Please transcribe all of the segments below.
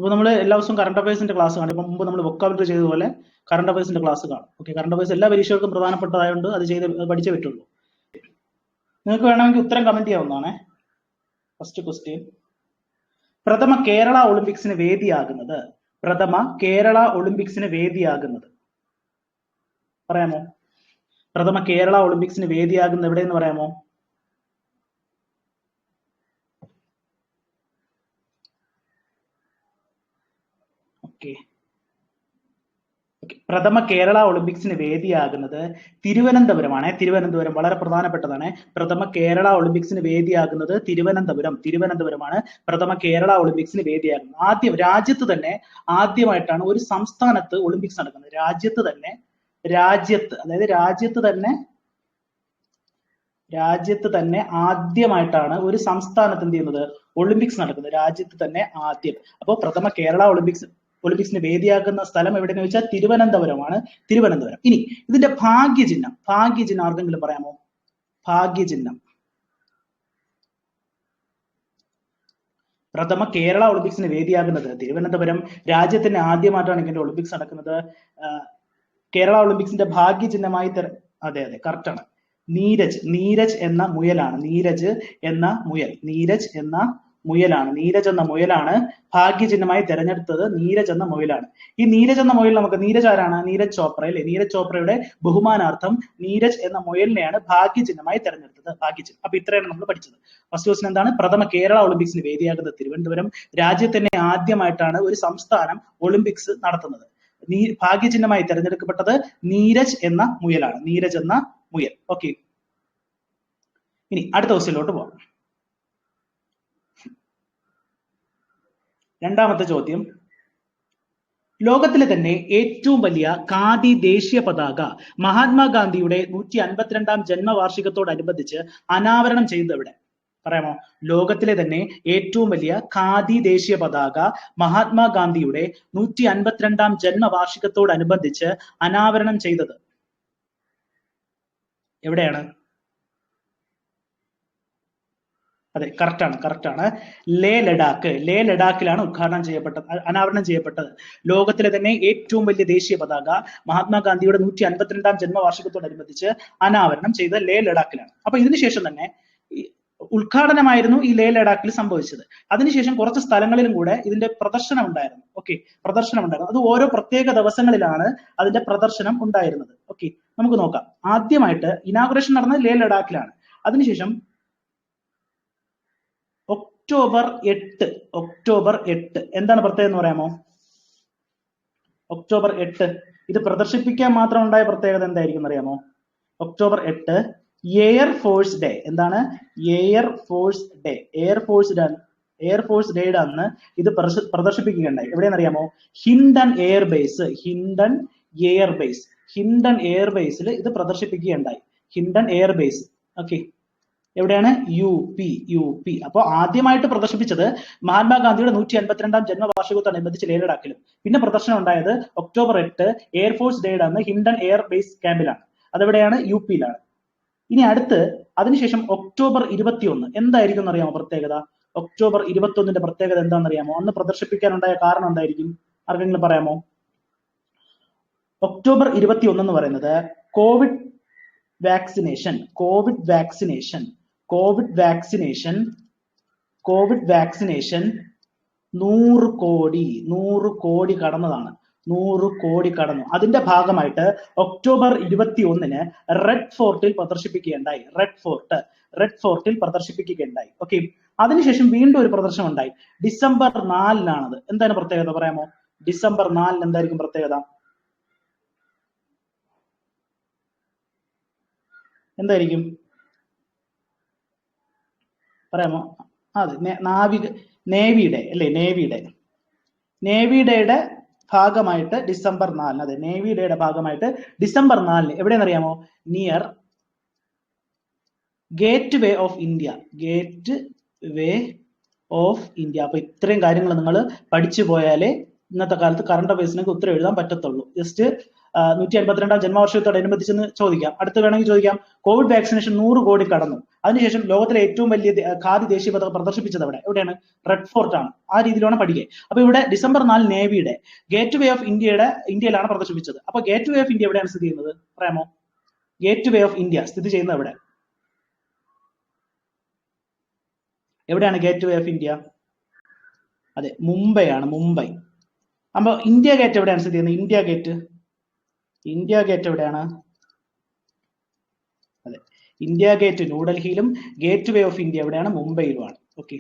അപ്പോൾ നമ്മൾ എല്ലാ ദിവസവും കറണ്ട് അഫയേഴ്സിന്റെ ക്ലാസ് കാണും. ഇപ്പം മുമ്പ് നമ്മൾ വൊക്കാബുലറി ചെയ്തതുപോലെ കറണ്ട് അഫയേഴ്സിന്റെ ക്ലാസ് കാണും. ഓക്കെ, കറണ്ട് അഫയേഴ്സ് എല്ലാ പരീക്ഷകൾക്കും പ്രധാനപ്പെട്ടതായതുകൊണ്ട് അത് പഠിച്ചേ പറ്റുള്ളൂ. നിങ്ങൾക്ക് വേണമെങ്കിൽ ഉത്തരം കമന്റ് ചെയ്യാവുന്നതാണേ. ഫസ്റ്റ് ക്വസ്റ്റ്യൻ, പ്രഥമ കേരള ഒളിമ്പിക്സിന് വേദിയാകുന്നത് പറയാമോ? പ്രഥമ കേരള ഒളിമ്പിക്സിന് വേദിയാകുന്നത് എവിടെയെന്ന് പറയാമോ? ഓക്കെ, പ്രഥമ കേരള ഒളിമ്പിക്സിന് വേദിയാകുന്നത് തിരുവനന്തപുരമാണ്. തിരുവനന്തപുരം വളരെ പ്രധാനപ്പെട്ടതാണ്. പ്രഥമ കേരള ഒളിമ്പിക്സിന് വേദിയാകുന്നത് തിരുവനന്തപുരമാണ്. പ്രഥമ കേരള ഒളിമ്പിക്സിന് വേദിയാകുന്നത് രാജ്യത്ത് തന്നെ ആദ്യമായിട്ടാണ് ഒരു സംസ്ഥാനത്ത് ഒളിമ്പിക്സ് നടക്കുന്നത്. രാജ്യത്ത് തന്നെ ആദ്യമായിട്ടാണ് ഒരു സംസ്ഥാനത്ത് എന്ത് ചെയ്യുന്നത്, ഒളിമ്പിക്സ് നടക്കുന്നത്. രാജ്യത്ത് തന്നെ ആദ്യം. അപ്പോൾ പ്രഥമ കേരള ഒളിമ്പിക്സിന് വേദിയാക്കുന്ന സ്ഥലം എവിടെയെന്ന് വെച്ചാൽ തിരുവനന്തപുരമാണ്. തിരുവനന്തപുരം. ഇനി ഇതിന്റെ ഭാഗ്യചിഹ്നം ആർക്കെങ്കിലും പറയാമോ? ഭാഗ്യചിഹ്നം. പ്രഥമ കേരള ഒളിമ്പിക്സിന് വേദിയാകുന്നത് തിരുവനന്തപുരം. രാജ്യത്തിന് ആദ്യമായിട്ടാണ് ഇതിന്റെ ഒളിമ്പിക്സ് നടക്കുന്നത്. കേരള ഒളിമ്പിക്സിന്റെ ഭാഗ്യചിഹ്നമായി അതെ കറക്റ്റാണ്. നീരജ് എന്ന മുയലാണ്. നീരജ് എന്ന മുയലാണ് ഭാഗ്യചിഹ്നമായി തെരഞ്ഞെടുത്തത്. നീരജ് എന്ന മുയലാണ്. ഈ നീരജ് എന്ന മുയൽ നീരജ് ആരാണ്? നീരജ് ചോപ്ര അല്ലെ? നീരജ് ചോപ്രയുടെ ബഹുമാനാർത്ഥം നീരജ് എന്ന മുയലിനെയാണ് ഭാഗ്യചിഹ്നമായി തെരഞ്ഞെടുത്തത്. ഭാഗ്യചിഹ്നം. അപ്പൊ ഇത്രയാണ് നമ്മൾ പഠിച്ചത്. ഫസ്റ്റ് ക്വസ്റ്റ്യൻ എന്താണ്? പ്രഥമ കേരള ഒളിമ്പിക്സിന് വേദിയാകുന്നത് തിരുവനന്തപുരം. രാജ്യത്ത് തന്നെ ആദ്യമായിട്ടാണ് ഒരു സംസ്ഥാനം ഒളിമ്പിക്സ് നടത്തുന്നത്. ഭാഗ്യചിഹ്നമായി തെരഞ്ഞെടുക്കപ്പെട്ടത് നീരജ് എന്ന മുയലാണ്. നീരജ് എന്ന മുയൽ. ഓക്കെ, ഇനി അടുത്ത ക്വസ്റ്റ്യനിലോട്ട് പോകാം. രണ്ടാമത്തെ ചോദ്യം, ലോകത്തിലെ തന്നെ ഏറ്റവും വലിയ ഖാദി ദേശീയ പതാക മഹാത്മാഗാന്ധിയുടെ 152ാം ജന്മവാർഷികത്തോടനുബന്ധിച്ച് അനാവരണം ചെയ്തത് എവിടെ? പറയാമോ? ലോകത്തിലെ തന്നെ ഏറ്റവും വലിയ ഖാദി ദേശീയ പതാക മഹാത്മാഗാന്ധിയുടെ 152ാം ജന്മവാർഷികത്തോടനുബന്ധിച്ച് അനാവരണം ചെയ്തത് എവിടെയാണ്? അതെ, കറക്റ്റാണ്. ലേ ലഡാക്കിലാണ് അനാവരണം ചെയ്യപ്പെട്ടത്. ലോകത്തിലെ തന്നെ ഏറ്റവും വലിയ ദേശീയ പതാക മഹാത്മാഗാന്ധിയുടെ 152ാം ജന്മവാർഷികത്തോടനുബന്ധിച്ച് അനാവരണം ചെയ്ത ലേ ലഡാക്കിലാണ്. അപ്പൊ ഇതിനുശേഷം തന്നെ ഉദ്ഘാടനമായിരുന്നു ഈ ലേ ലഡാക്കിൽ സംഭവിച്ചത്. അതിനുശേഷം കുറച്ച് സ്ഥലങ്ങളിലും കൂടെ ഇതിന്റെ പ്രദർശനം ഉണ്ടായിരുന്നു. ഓക്കെ, അത് ഓരോ പ്രത്യേക ദിവസങ്ങളിലാണ് അതിന്റെ പ്രദർശനം ഉണ്ടായിരുന്നത്. ഓക്കെ, നമുക്ക് നോക്കാം. ആദ്യമായിട്ട് ഇനാഗുറേഷൻ നടന്നത് ലേ ലഡാക്കിലാണ്. അതിനുശേഷം ഒക്ടോബർ 8 എന്താണ് പ്രത്യേകത എന്ന് പറയാമോ? ഒക്ടോബർ 8 ഇത് പ്രദർശിപ്പിക്കാൻ മാത്രം ഉണ്ടായ പ്രത്യേകത എന്തായിരിക്കും അറിയാമോ? October 8 air force day. എന്താണ്? എയർഫോഴ്സ് ഡേയുടെ അന്ന് ഇത് പ്രദർശിപ്പിക്കുകയുണ്ടായി. എവിടെയെന്നറിയാമോ? ഹിൻഡൻ എയർബേസിൽ ഇത് പ്രദർശിപ്പിക്കുകയുണ്ടായി. ഹിൻഡൻ എയർബേസ്. ഓക്കെ, എവിടെയാണ്? U P. അപ്പോൾ ആദ്യമായിട്ട് പ്രദർശിപ്പിച്ചത് മഹാത്മാഗാന്ധിയുടെ 152ാം ജന്മവാർഷികത്തോടനുബന്ധിച്ച് ലേ ലഡാക്കിലും, പിന്നെ പ്രദർശനം ഉണ്ടായത് ഒക്ടോബർ 8 എയർഫോഴ്സ് ഡേയുടെ അന്ന് ഹിൻഡൻ എയർബേസ് ക്യാമ്പിലാണ്. അതെവിടെയാണ്? യു പിയിലാണ്. ഇനി അടുത്ത് അതിനുശേഷം ഒക്ടോബർ 21 എന്തായിരിക്കും എന്നറിയാമോ പ്രത്യേകത? ഒക്ടോബർ 21ന്റെ പ്രത്യേകത എന്താണെന്നറിയാമോ? അന്ന് പ്രദർശിപ്പിക്കാനുണ്ടായ കാരണം എന്തായിരിക്കും? ആർക്കെങ്കിലും പറയാമോ? ഒക്ടോബർ 21 എന്ന് പറയുന്നത് കോവിഡ് വാക്സിനേഷൻ 100 കോടി കടന്നതാണ്. 100 കോടി കടന്നു. അതിന്റെ ഭാഗമായിട്ട് ഒക്ടോബർ 21-ന് റെഡ് ഫോർട്ടിൽ പ്രദർശിപ്പിക്കുകയുണ്ടായി. ഓക്കെ, അതിനുശേഷം വീണ്ടും ഒരു പ്രദർശനം ഉണ്ടായി. ഡിസംബർ 4-നാണത്. എന്താണ് പ്രത്യേകത പറയാമോ? ഡിസംബർ 4-ന് എന്തായിരിക്കും പ്രത്യേകത? എന്തായിരിക്കും പറയാമോ? അതെ, നേവി ഡേയുടെ ഭാഗമായിട്ട് ഡിസംബർ 4-ന്. അതെ, നേവി ഡേയുടെ ഭാഗമായിട്ട് ഡിസംബർ 4-ന് എവിടെയെന്നറിയാമോ? Near gateway of India. അപ്പൊ ഇത്രയും കാര്യങ്ങൾ നിങ്ങൾ പഠിച്ചു പോയാലേ ഇന്നത്തെ കാലത്ത് കറണ്ട് അഫയേഴ്സിനൊക്കെ ഉത്തരം എഴുതാൻ പറ്റത്തുള്ളൂ. ജസ്റ്റ് 152ാം ജന്മവാർഷികത്തോടനുബന്ധിച്ചെന്ന് ചോദിക്കാം. അടുത്ത് വേണമെങ്കിൽ ചോദിക്കാം, കോവിഡ് വാക്സിനേഷൻ 100 കോടി കടന്നു, അതിനുശേഷം ലോകത്തിലെ ഏറ്റവും വലിയ ഖാദി ദേശീയ പതാക പ്രദർശിപ്പിച്ചത് എവിടെയാണ്? റെഡ് ഫോർട്ട് ആണ്. ആ രീതിയിലാണ് പഠിക്കുക. അപ്പൊ ഇവിടെ ഡിസംബർ 4 നേവിയുടെ ഗേറ്റ് വേ ഓഫ് ഇന്ത്യയിലാണ് പ്രദർശിപ്പിച്ചത്. അപ്പൊ ഗേറ്റ് വേ ഓഫ് ഇന്ത്യ എവിടെയാണ് സ്ഥിതി ചെയ്യുന്നത്? പറയാമോ? ഗേറ്റ് വേ ഓഫ് ഇന്ത്യ സ്ഥിതി ചെയ്യുന്നത് എവിടെയാണ് ഗേറ്റ് വേ ഓഫ് ഇന്ത്യ? അതെ, മുംബൈ ആണ്, മുംബൈ. അപ്പൊ ഇന്ത്യ ഗേറ്റ് എവിടെയാണ് സ്ഥിതി ചെയ്യുന്നത്? ഇന്ത്യ ഗേറ്റ് എവിടെയാണ്? അതെ, ഇന്ത്യ ഗേറ്റ് ന്യൂഡൽഹിയിലും ഗേറ്റ് വേ ഓഫ് ഇന്ത്യ എവിടെയാണ്? മുംബൈയിലുമാണ്. ഓക്കെ,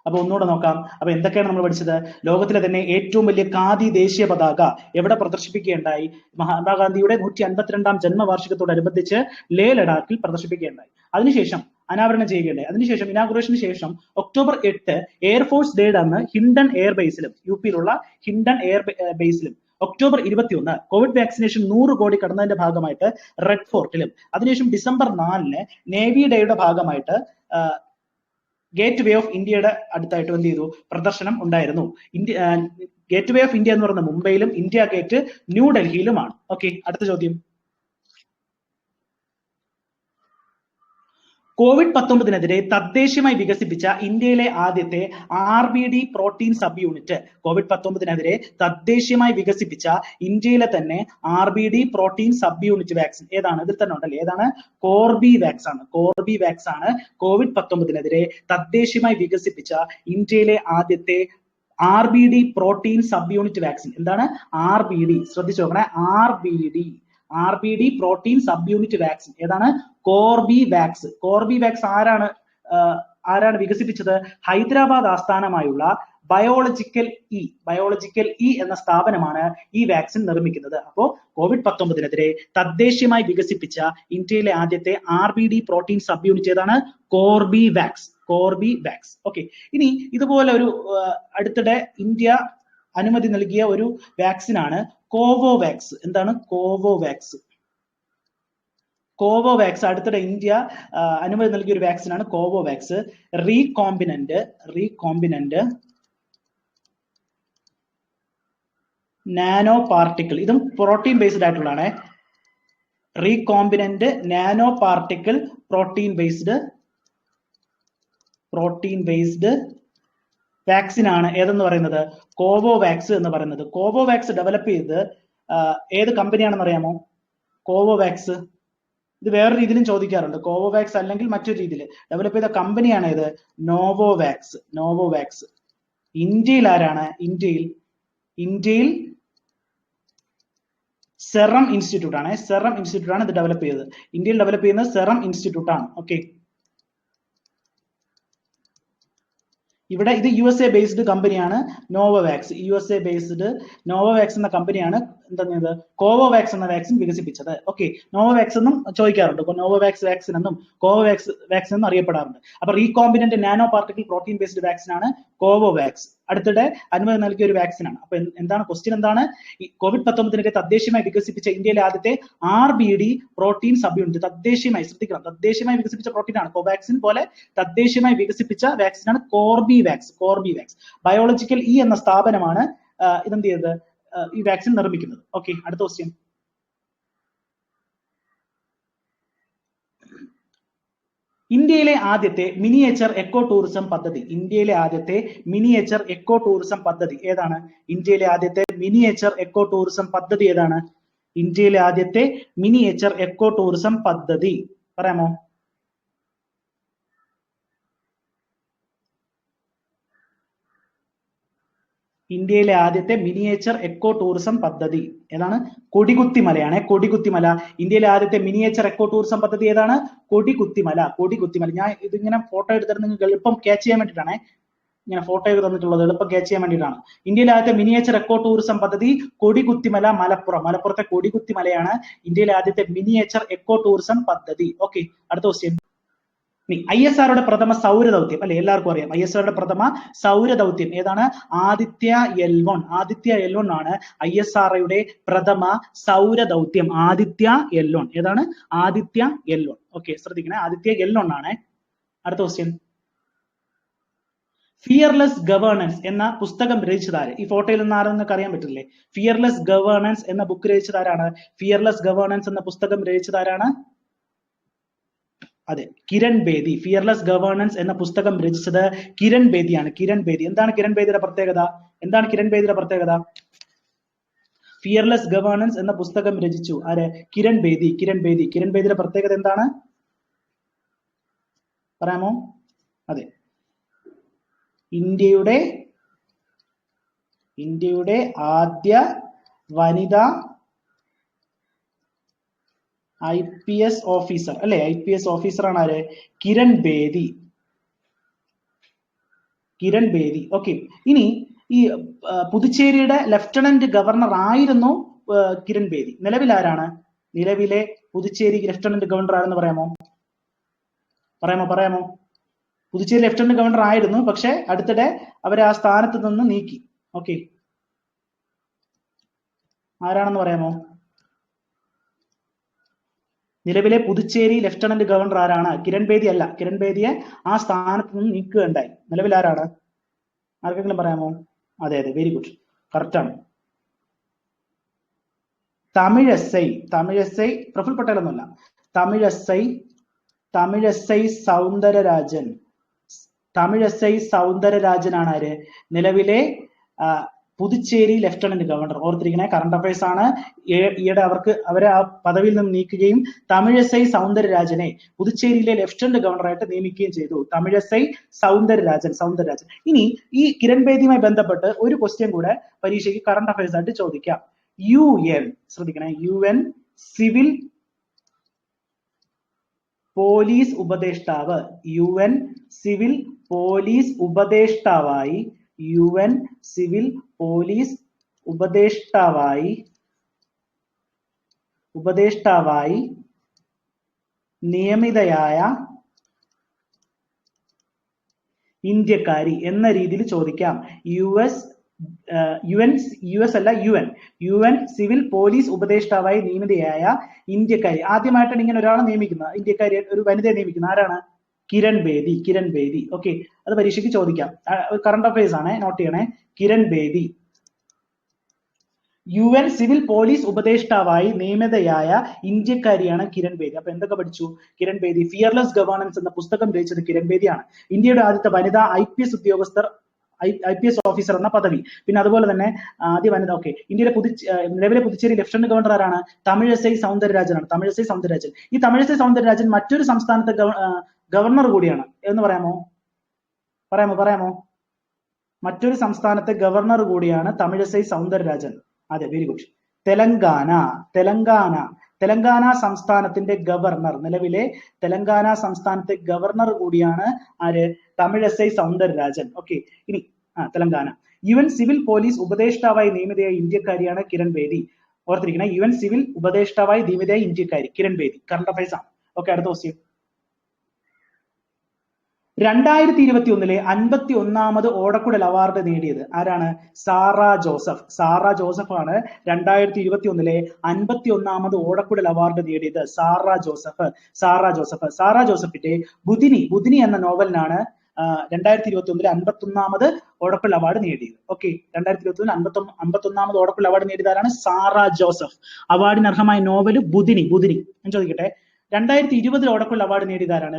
അപ്പൊ ഒന്നുകൂടെ നോക്കാം. അപ്പൊ എന്തൊക്കെയാണ് നമ്മൾ പഠിച്ചത്? ലോകത്തിലെ തന്നെ ഏറ്റവും വലിയ ഖാദി ദേശീയ പതാക എവിടെ പ്രദർശിപ്പിക്കുകയുണ്ടായി? മഹാത്മാഗാന്ധിയുടെ 152ാം ജന്മവാർഷികത്തോടനുബന്ധിച്ച് ലേ ലഡാക്കിൽ പ്രദർശിപ്പിക്കുകയുണ്ടായി. അതിനുശേഷം അനാവരണം ചെയ്യുകയുണ്ടായി. അതിനുശേഷം ഇനാഗുറേഷന് ശേഷം ഒക്ടോബർ 8 എയർഫോഴ്സ് ഡേയുടെ അന്ന് ഹിൻഡൻ എയർ ബേസിലും, യുപിയിലുള്ള ഹിൻഡൻ എയർ ബേസിലും, ഒക്ടോബർ 21 കോവിഡ് വാക്സിനേഷൻ 100 കോടി കടന്നതിന്റെ ഭാഗമായിട്ട് റെഡ് ഫോർട്ടിലും, അതിനുശേഷം ഡിസംബർ 4 നേവി ഡേയുടെ ഭാഗമായിട്ട് ഗേറ്റ് വേ ഓഫ് ഇന്ത്യയുടെ അടുത്തായിട്ട് എന്ത് ചെയ്തു? പ്രദർശനം ഉണ്ടായിരുന്നു. ഗേറ്റ് വേ ഓഫ് ഇന്ത്യ എന്ന് പറയുന്നത് മുംബൈയിലും ഇന്ത്യ ഗേറ്റ് ന്യൂഡൽഹിയിലുമാണ്. ഓക്കെ, അടുത്ത ചോദ്യം. COVID-19-നെതിരെ തദ്ദേശീയമായി വികസിപ്പിച്ച ഇന്ത്യയിലെ ആദ്യത്തെ RBD പ്രോട്ടീൻ സബ് യൂണിറ്റ്. COVID-19-നെതിരെ തദ്ദേശീയമായി വികസിപ്പിച്ച ഇന്ത്യയിലെ തന്നെ RBD protein sub unit vaccine ഏതാണ്? ഇതിൽ തന്നെ ഉണ്ടല്ലേ, ഏതാണ്? കോർബിവാക്സ് ആണ്. കോർബിവാക്സ് ആണ് COVID-19-നെതിരെ തദ്ദേശീയമായി വികസിപ്പിച്ച ഇന്ത്യയിലെ ആദ്യത്തെ RBD protein sub unit vaccine. എന്താണ് RBD? ശ്രദ്ധിച്ചു നോക്കണേ, RBD protein sub unit vaccine ഏതാണ്? കോർബിവാക്സ്. കോർബിവാക്സ് ആരാണ് വികസിപ്പിച്ചത്? ഹൈദരാബാദ് ആസ്ഥാനമായുള്ള ബയോളജിക്കൽ ഇ എന്ന സ്ഥാപനമാണ് ഈ വാക്സിൻ നിർമ്മിക്കുന്നത്. അപ്പോ COVID-19-നെതിരെ തദ്ദേശീയമായി വികസിപ്പിച്ച ഇന്ത്യയിലെ ആദ്യത്തെ RBD പ്രോട്ടീൻ സബ് യൂണിറ്റ് ഏതാണ്? കോർബിവാക്സ്. ഓക്കെ, ഇനി ഇതുപോലെ ഒരു അടുത്തിടെ ഇന്ത്യ അനുമതി നൽകിയ ഒരു വാക്സിനാണ് കോവോവാക്സ്. എന്താണ് കോവോവാക്സ്? അടുത്തിടെ ഇന്ത്യ അനുമതി നൽകിയ ഒരു വാക്സിനാണ് കോവോവാക്സ്. റീകോമ്പിനന്റ് നാനോ പാർട്ടിക്കിൾ, ഇതും പ്രോട്ടീൻ ബേസ്ഡ് ആയിട്ടുള്ളതാണ്. Recombinant nano particle protein based vaccine ആണ് ഏതെന്ന് പറയുന്നത്? കോവോവാക്സ് എന്ന് പറയുന്നത്. കോവോവാക്സ് ഡെവലപ്പ് ചെയ്തത് ഏത് കമ്പനിയാണെന്ന് അറിയാമോ? കോവോവാക്സ് ഇത് വേറെ രീതിയിലും ചോദിക്കാറുണ്ട്. കോവോവാക്സ് അല്ലെങ്കിൽ മറ്റൊരു രീതിയിൽ ഡെവലപ്പ് ചെയ്ത കമ്പനിയാണ് ഇത്? നോവോവാക്സ്. ഇന്ത്യയിൽ ആരാണ്? ഇന്ത്യയിൽ സെറം ഇൻസ്റ്റിറ്റ്യൂട്ട് ആണ്. ഇത് ഡെവലപ്പ് ചെയ്തത്. ഇന്ത്യയിൽ ഡെവലപ്പ് ചെയ്യുന്നത് സെറം ഇൻസ്റ്റിറ്റ്യൂട്ട് ആണ്. ഓക്കെ, ഇവിടെ ഇത് USA ബേസ്ഡ് കമ്പനിയാണ് നോവോവാക്സ്. നോവോവാക്സ് എന്ന കമ്പനിയാണ് എന്താണ് കോവോവാക്സ് എന്ന വാക്സിൻ വികസിപ്പിച്ചത്. ഓക്കെ, നോവോവാക്സ് എന്നും ചോദിക്കാറുണ്ട്. നോവോവാക്സ് വാക്സിൻ എന്നും കോവോവാക്സ് വാക്സിൻ എന്നും അറിയപ്പെടാറുണ്ട്. അപ്പൊ recombinant nano particle protein based vaccine ആണ് കോവോവാക്സ്. അടുത്തിടെ അനുമതി നൽകിയ ഒരു വാക്സിൻ ആണ്. അപ്പൊ എന്താണ് ക്വസ്റ്റ്യൻ? എന്താണ്? COVID-19-നെതിരെ തദ്ദേശീയമായി വികസിപ്പിച്ച ഇന്ത്യയിലെ ആദ്യത്തെ RBD പ്രോട്ടീൻ സബ് യൂണിറ്റ്. തദ്ദേശീയമായി, ശ്രദ്ധിക്കണം, തദ്ദേശീയമായി വികസിപ്പിച്ച പ്രോട്ടീൻ ആണ്. കോവാക്സിൻ പോലെ തദ്ദേശീയമായി വികസിപ്പിച്ച വാക്സിൻ ആണ് കോർബിവാക്സ്. ബയോളജിക്കൽ ഇ എന്ന സ്ഥാപനമാണ് ഇതെന്ത് ചെയ്തത്? ഈ വാക്സിൻ നിർമ്മിക്കുന്നത്. ഓക്കെ, അടുത്ത ക്വസ്റ്റ്യൻ. ഇന്ത്യയിലെ ആദ്യത്തെ മിനിയേച്ചർ എക്കോ ടൂറിസം പദ്ധതി. ഏതാണ്? ഇന്ത്യയിലെ ആദ്യത്തെ മിനിയേച്ചർ എക്കോ ടൂറിസം പദ്ധതി ഏതാണ്? പറയാമോ? ഇന്ത്യയിലെ ആദ്യത്തെ മിനിയേച്ചർ എക്കോ ടൂറിസം പദ്ധതി ഏതാണ്? കൊടികുത്തിമലയാണ്. കൊടികുത്തിമല. ഇന്ത്യയിലെ ആദ്യത്തെ മിനിയേച്ചർ എക്കോ ടൂറിസം പദ്ധതി ഏതാണ്? കൊടികുത്തിമല. ഞാൻ ഇതിങ്ങനെ ഫോട്ടോ എടുത്തിട്ട് നിങ്ങൾക്ക് എളുപ്പം ക്യാച്ച് ചെയ്യാൻ വേണ്ടിയിട്ടാണ് ഇങ്ങനെ ഫോട്ടോ ഒക്കെ തന്നിട്ടുള്ളത്, എളുപ്പം ക്യാച്ച് ചെയ്യാൻ വേണ്ടിയിട്ടാണ്. ഇന്ത്യയിലെ ആദ്യത്തെ മിനിയേച്ചർ എക്കോ ടൂറിസം പദ്ധതി കൊടികുത്തിമല, മലപ്പുറത്തെ കൊടികുത്തിമലയാണ് ഇന്ത്യയിലെ ആദ്യത്തെ മിനിയേച്ചർ എക്കോ ടൂറിസം പദ്ധതി. ഓക്കെ, അടുത്ത ക്വസ്റ്റ്യൻ. ISROയുടെ പ്രഥമ സൗരദൗത്യം അല്ലെ, എല്ലാവർക്കും അറിയാം. ISROയുടെ പ്രഥമ സൗരദൗത്യം ഏതാണ്? ആദിത്യ L1 ആണ് ISROയുടെ പ്രഥമ സൗരദൗത്യം. ഏതാണ്? ആദിത്യ L1. ഓക്കെ, ശ്രദ്ധിക്കണേ, ആദിത്യ L1 ആണ്. അടുത്ത ക്വസ്റ്റ്യൻ. ഫിയർലെസ് ഗവേണൻസ് എന്ന പുസ്തകം രചിച്ചതാര്? ഈ ഫോട്ടോയിൽ നിന്ന് ആരും നിങ്ങൾക്ക് അറിയാൻ പറ്റില്ലേ? ഫിയർലെസ് ഗവേണൻസ് എന്ന ബുക്ക് രചിച്ചതാരാണ്? ഫിയർലെസ് ഗവേണൻസ് എന്ന പുസ്തകം രചിച്ചതാരാണ്? അതെ, കിരൺ ബേദി. ഫിയർലെസ് ഗവേണൻസ് എന്ന പുസ്തകം രചിച്ചത് കിരൺ ബേദിയാണ്. കിരൺ ബേദി. എന്താണ് കിരൺ ബേദിയുടെ പ്രത്യേകത? എന്താണ് കിരൺ ബേദിയുടെ പ്രത്യേകത? ഫിയർലെസ് ഗവേണൻസ് എന്ന പുസ്തകം രചിച്ചു ആര്? കിരൺ ബേദി. കിരൺ ബേദി. കിരൺ ബേദിയുടെ പ്രത്യേകത എന്താണ് പറയാമോ? അതെ, ഇന്ത്യയുടെ ആദ്യ വനിതാ IPS ഓഫീസർ അല്ലെ? IPS ഓഫീസറാണ് ആര്? കിരൺ ബേദി. കിരൺ ബേദി. ഓക്കെ, ഇനി ഈ പുതുച്ചേരിയുടെ ലഫ്റ്റനന്റ് ഗവർണർ ആയിരുന്നു കിരൺ ബേദി. നിലവിൽ ആരാണ്? നിലവിലെ പുതുച്ചേരി ലഫ്റ്റനന്റ് ഗവർണർ ആരെന്ന് പറയാമോ? പുതുച്ചേരി ലഫ്റ്റനന്റ് ഗവർണർ ആയിരുന്നു, പക്ഷെ അടുത്തിടെ അവരെ ആ സ്ഥാനത്ത് നിന്ന് നീക്കി. ഓക്കെ, ആരാണെന്ന് പറയാമോ? നിലവിലെ പുതുച്ചേരി ലഫ്റ്റനന്റ് ഗവർണർ ആരാണ്? കിരൺ ബേദി അല്ല. കിരൺ ബേദിയെ ആ സ്ഥാനത്ത് നിന്ന് നീക്കുകയുണ്ടായി. നിലവിൽ ആരാണ്? ആർക്കെങ്കിലും പറയാമോ? അതെ, വെരി ഗുഡ്, കറക്റ്റ് ആണ്. തമിഴ് എസ് ഐ പ്രഫുൽ പട്ടേൽ ഒന്നുമല്ല. തമിഴ് എസ് ഐ സൗന്ദരരാജനാണ് ആര്? നിലവിലെ പുതുച്ചേരി ലഫ്റ്റനന്റ് ഗവർണർ. ഓർത്തിരിക്കണേ, കറണ്ട് അഫയേഴ്സ് ആണ്. ഈയിടെ അവരെ ആ പദവിയിൽ നിന്ന് നീക്കുകയും തമിഴിസൈ സൗന്ദരരാജനെ പുതുച്ചേരിയിലെ ലഫ്റ്റനന്റ് ഗവർണറായിട്ട് നിയമിക്കുകയും ചെയ്തു. തമിഴിസൈ സൗന്ദരരാജൻ. ഇനി ഈ കിരൺ ബേദിയുമായി ബന്ധപ്പെട്ട് ഒരു ക്വസ്റ്റ്യൻ കൂടെ പരീക്ഷയ്ക്ക് കറണ്ട് അഫയേഴ്സ് ആയിട്ട് ചോദിക്കാം. ശ്രദ്ധിക്കണേ, UN സിവിൽ പോലീസ് ഉപദേഷ്ടാവ്. UN സിവിൽ പോലീസ് ഉപദേഷ്ടാവായി നിയമിതയായ ഇന്ത്യക്കാരി എന്ന രീതിയിൽ ചോദിക്കാം. UN സിവിൽ പോലീസ് ഉപദേഷ്ടാവായി നിയമിതയായ ഇന്ത്യക്കാരി. ആദ്യമായിട്ടാണ് ഇങ്ങനെ ഒരാളെ നിയമിക്കുന്നത്, ഇന്ത്യക്കാരി, ഒരു വനിതയെ നിയമിക്കുന്നത്. ആരാണ്? കിരൺ ബേദി. ഓക്കെ, അത് പരീക്ഷയ്ക്ക് ചോദിക്കാം. കറണ്ട് അഫയേഴ്സ് ആണ്, നോട്ട് ചെയ്യണേ. Kiran Bedi. UN civil police ഉപദേഷ്ടാവായി നിയമിതയായ ഇന്ത്യക്കാരിയാണ് കിരൺ ബേദി. അപ്പൊ എന്തൊക്കെ പഠിച്ചു? കിരൺ ബേദി ഫിയർലെസ് ഗവേണൻസ് എന്ന പുസ്തകം രചിച്ചത് കിരൺ ബേദിയാണ്. ഇന്ത്യയുടെ ആദ്യത്തെ വനിതാ IPS ഓഫീസർ എന്ന പദവി. പിന്നെ അതുപോലെ തന്നെ ആദ്യ വനിത. ഓക്കെ, ഇന്ത്യയിലെ നിലവിലെ പുതുച്ചേരി ലഫ്റ്റനന്റ് ഗവർണർ ആരാണ്? തമിഴിസൈ സൗന്ദരരാജനാണ്. ഈ തമിഴിസൈ സൗന്ദരരാജൻ മറ്റൊരു സംസ്ഥാനത്തെ ഗവർണർ കൂടിയാണ്. എന്ന് പറയാമോ? മറ്റൊരു സംസ്ഥാനത്തെ ഗവർണർ കൂടിയാണ് തമിഴിസൈ സൗന്ദരരാജൻ. അതെ, വെരി ഗുഡ്. തെലങ്കാന സംസ്ഥാനത്തിന്റെ ഗവർണർ, നിലവിലെ തെലങ്കാന സംസ്ഥാനത്തെ ഗവർണർ കൂടിയാണ് ആര്? തമിഴിസൈ സൗന്ദരരാജൻ. ഓക്കെ, ഇനി തെലങ്കാന. UN സിവിൽ പോലീസ് ഉപദേഷ്ടാവായി നിയമിതയായ ഇന്ത്യക്കാരിയാണ് കിരൺ ബേദി. ഓർത്തിരിക്കണേ, UN സിവിൽ ഉപദേഷ്ടാവായി നിയമിതയായ ഇന്ത്യക്കാരി കിരൺ ബേദി. കറണ്ട് അഫയേഴ്സ് ആണ്. ഓക്കെ, അടുത്ത ക്വസ്റ്റ്യൻ. 2021 51ാമത് ഓടക്കുഴൽ അവാർഡ് നേടിയത് ആരാണ്? സാറ ജോസഫ് ആണ് 2021 51ാമത് ഓടക്കുഴൽ അവാർഡ് നേടിയത്. സാറ ജോസഫിന്റെ ബുധിനി എന്ന നോവലിനാണ് 2021 51ാമത് ഓടക്കുഴൽ അവാർഡ് നേടിയത്. ഓക്കെ, 2021 51ാമത് ഓടക്കുഴൽ അവാർഡ് നേടിയതാരാണ്? Sara Joseph. അവാർഡിന് അർഹമായ നോവൽ ബുധിനി. ഞാൻ ചോദിക്കട്ടെ, 2020 ഓടക്കുഴൽ അവാർഡ് നേടിയതാരാണ്?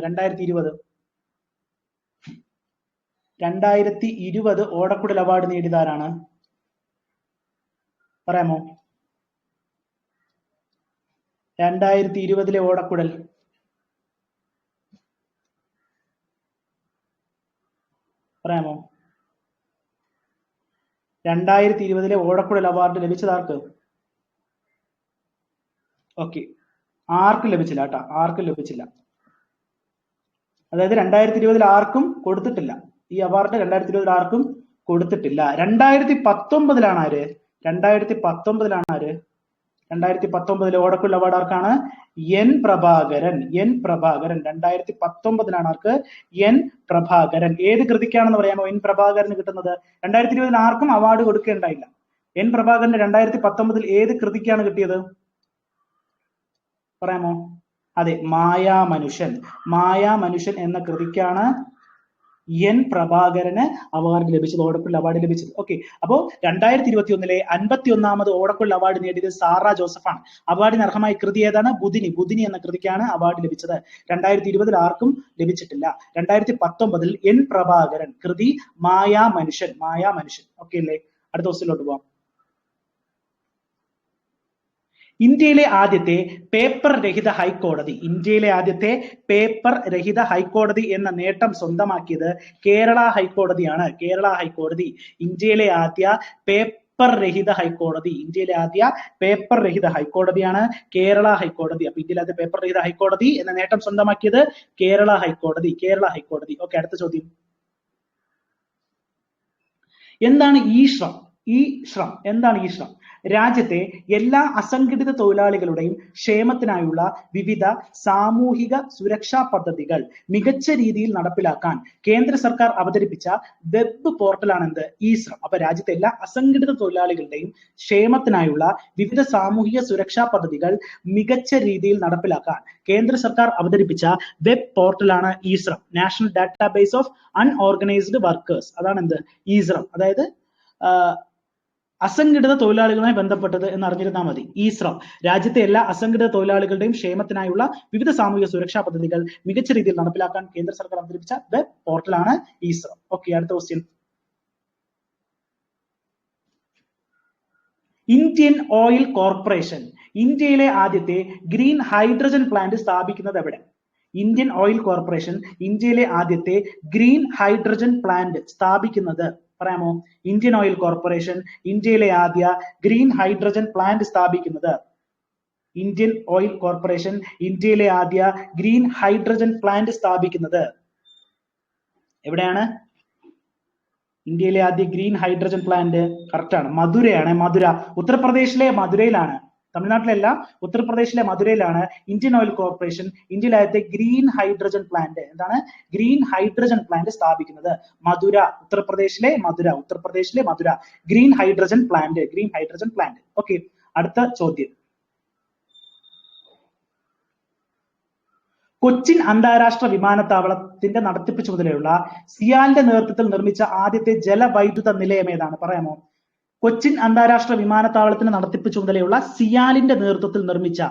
2020 ഓടക്കുഴൽ അവാർഡ് നേടിയതാരാണ്? പറയാമോ? 2020 ഓടക്കുഴൽ പറയാമോ? 2020 ഓടക്കുഴൽ അവാർഡ് ലഭിച്ചതാർക്ക്? ഓക്കെ, ആർക്കും ലഭിച്ചില്ല കേട്ടോ, അതായത് 2020 ആർക്കും കൊടുത്തിട്ടില്ല ഈ അവാർഡ്. 2020 ആർക്കും കൊടുത്തിട്ടില്ല. 2019 ആര്? 2019 ഓടക്കുഴൽ അവാർഡ് ആർക്കാണ്? N പ്രഭാകരൻ. 2019 ആർക്ക്? N പ്രഭാകരൻ. ഏത് കൃതിക്കാണെന്ന് പറയാമോ N പ്രഭാകരന് കിട്ടുന്നത്? 2020 ആർക്കും അവാർഡ് കൊടുക്കേണ്ടായില്ല. N പ്രഭാകരന് 2019 ഏത് കൃതിക്കാണ് കിട്ടിയത്? പറയാമോ? അതെ, മായാമനുഷ്യൻ എന്ന കൃതിക്കാണ് എൻ പ്രഭാകരന് അവാർഡ് ലഭിച്ചത്, ഓടക്കുഴൽ അവാർഡ് ലഭിച്ചത്. ഓക്കെ, അപ്പോ 2021 51ാമത് ഓടക്കുഴൽ അവാർഡ് നേടിയത് സാറ ജോസഫാണ്. അവാർഡിന് അർഹമായ കൃതി ഏതാണ്? ബുധിനി. ബുധിനി എന്ന കൃതിക്കാണ് അവാർഡ് ലഭിച്ചത്. 2020 ആർക്കും ലഭിച്ചിട്ടില്ല. 2019 എൻ പ്രഭാകരൻ, കൃതി മായാമനുഷ്യൻ. മായാമനുഷ്യൻ. ഓക്കെ അല്ലേ? അടുത്ത ക്വസ്റ്റ്യനിലോട്ട് പോവാം. ഇന്ത്യയിലെ ആദ്യത്തെ പേപ്പർ രഹിത ഹൈക്കോടതി, ഇന്ത്യയിലെ ആദ്യത്തെ പേപ്പർ രഹിത ഹൈക്കോടതി എന്ന നേട്ടം സ്വന്തമാക്കിയത് കേരള ഹൈക്കോടതിയാണ്. കേരള ഹൈക്കോടതി ഇന്ത്യയിലെ ആദ്യ പേപ്പർ രഹിത ഹൈക്കോടതി. ഇന്ത്യയിലെ ആദ്യ പേപ്പർ രഹിത ഹൈക്കോടതിയാണ് കേരള ഹൈക്കോടതി. അപ്പൊ ഇന്ത്യയിലെ ആദ്യ പേപ്പർ രഹിത ഹൈക്കോടതി എന്ന നേട്ടം സ്വന്തമാക്കിയത് കേരള ഹൈക്കോടതി. കേരള ഹൈക്കോടതി. ഓക്കെ, അടുത്ത ചോദ്യം. എന്താണ് ഈ ശ്രം? ഈ ശ്രം എന്താണ്? ഈ ശ്രം രാജ്യത്തെ എല്ലാ അസംഘടിത തൊഴിലാളികളുടെയും ക്ഷേമത്തിനായുള്ള വിവിധ സാമൂഹിക സുരക്ഷാ പദ്ധതികൾ മികച്ച രീതിയിൽ നടപ്പിലാക്കാൻ കേന്ദ്ര സർക്കാർ അവതരിപ്പിച്ച വെബ് പോർട്ടലാണ് എന്ത്? ഈ ശ്രം. അപ്പൊ രാജ്യത്തെ എല്ലാ അസംഘടിത തൊഴിലാളികളുടെയും ക്ഷേമത്തിനായുള്ള വിവിധ സാമൂഹിക സുരക്ഷാ പദ്ധതികൾ മികച്ച രീതിയിൽ നടപ്പിലാക്കാൻ കേന്ദ്ര സർക്കാർ അവതരിപ്പിച്ച വെബ് പോർട്ടലാണ് ഈ Shram. National database of unorganised workers. അതാണ് എന്ത്? ഈ ശ്രം. അതായത് അസംഘടിത തൊഴിലാളികളുമായി ബന്ധപ്പെട്ടത് എന്ന് അറിഞ്ഞിരുന്നാൽ മതി. ഈ ശ്രം രാജ്യത്തെ എല്ലാ അസംഘടിത തൊഴിലാളികളുടെയും ക്ഷേമത്തിനായുള്ള വിവിധ സാമൂഹിക സുരക്ഷാ പദ്ധതികൾ മികച്ച രീതിയിൽ നടപ്പിലാക്കാൻ കേന്ദ്ര സർക്കാർ അവതരിപ്പിച്ച വെബ് പോർട്ടലാണ് ഈ ശ്രം. ഓക്കെ, അടുത്ത ക്വസ്റ്റ്യൻ. ഇന്ത്യൻ ഓയിൽ കോർപ്പറേഷൻ ഇന്ത്യയിലെ ആദ്യത്തെ ഗ്രീൻ ഹൈഡ്രജൻ പ്ലാന്റ് സ്ഥാപിക്കുന്നത് എവിടെ? ഇന്ത്യൻ ഓയിൽ കോർപ്പറേഷൻ ഇന്ത്യയിലെ ആദ്യത്തെ ഗ്രീൻ ഹൈഡ്രജൻ പ്ലാന്റ് സ്ഥാപിക്കുന്നത് പറയാമോ? ഇന്ത്യൻ ഓയിൽ കോർപ്പറേഷൻ ഇന്ത്യയിലെ ആദ്യ ഗ്രീൻ ഹൈഡ്രജൻ പ്ലാന്റ് സ്ഥാപിക്കുന്നത്. ഇന്ത്യൻ ഓയിൽ കോർപ്പറേഷൻ ഇന്ത്യയിലെ ആദ്യ ഗ്രീൻ ഹൈഡ്രജൻ പ്ലാന്റ് സ്ഥാപിക്കുന്നത് എവിടെയാണ്? ഇന്ത്യയിലെ ആദ്യ ഗ്രീൻ ഹൈഡ്രജൻ പ്ലാന്റ് കറക്റ്റ് ആണ്, മധുരയാണ്. മധുര, ഉത്തർപ്രദേശിലെ മധുരയിലാണ്. തമിഴ്നാട്ടിലല്ല, ഉത്തർപ്രദേശിലെ മധുരയിലാണ് ഇന്ത്യൻ ഓയിൽ കോർപ്പറേഷൻ ഇന്ത്യയിലെ ആദ്യത്തെ ഗ്രീൻ ഹൈഡ്രജൻ പ്ലാന്റ്, എന്താണ്? ഗ്രീൻ ഹൈഡ്രജൻ പ്ലാന്റ് സ്ഥാപിക്കുന്നത്. മധുര, ഉത്തർപ്രദേശിലെ മധുര. ഉത്തർപ്രദേശിലെ Mathura green hydrogen plant. Green hydrogen plant. Okay, അടുത്ത ചോദ്യം. കൊച്ചിൻ അന്താരാഷ്ട്ര വിമാനത്താവളത്തിന്റെ നടത്തിപ്പ് ചുമതലയുള്ള സിയാലിന്റെ നേതൃത്വത്തിൽ നിർമ്മിച്ച ആദ്യത്തെ ജലവൈദ്യുത നിലയം ഏതാണ്? പറയാമോ? കൊച്ചിൻ അന്താരാഷ്ട്ര വിമാനത്താവളത്തിന് നടത്തിപ്പ് ചുമതലയുള്ള സിയാലിന്റെ നേതൃത്വത്തിൽ നിർമ്മിച്ച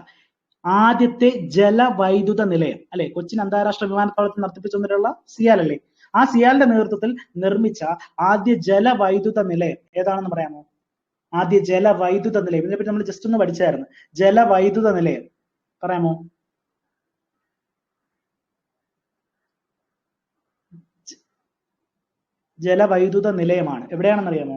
ആദ്യത്തെ ജലവൈദ്യുത നിലയം അല്ലെ? കൊച്ചിൻ അന്താരാഷ്ട്ര വിമാനത്താവളത്തിന് നടത്തിപ്പ് ചുമതലയുള്ള സിയാൽ അല്ലേ? ആ സിയാലിന്റെ നേതൃത്വത്തിൽ നിർമ്മിച്ച ആദ്യ ജലവൈദ്യുത നിലയം ഏതാണെന്ന് പറയാമോ? ആദ്യ ജലവൈദ്യുത നിലയം, ഇതിനെപ്പറ്റി നമ്മൾ ജസ്റ്റ് ഒന്ന് പഠിച്ചായിരുന്നു. ജലവൈദ്യുത നിലയം പറയാമോ? ജലവൈദ്യുത നിലയമാണ്. എവിടെയാണെന്ന് അറിയാമോ?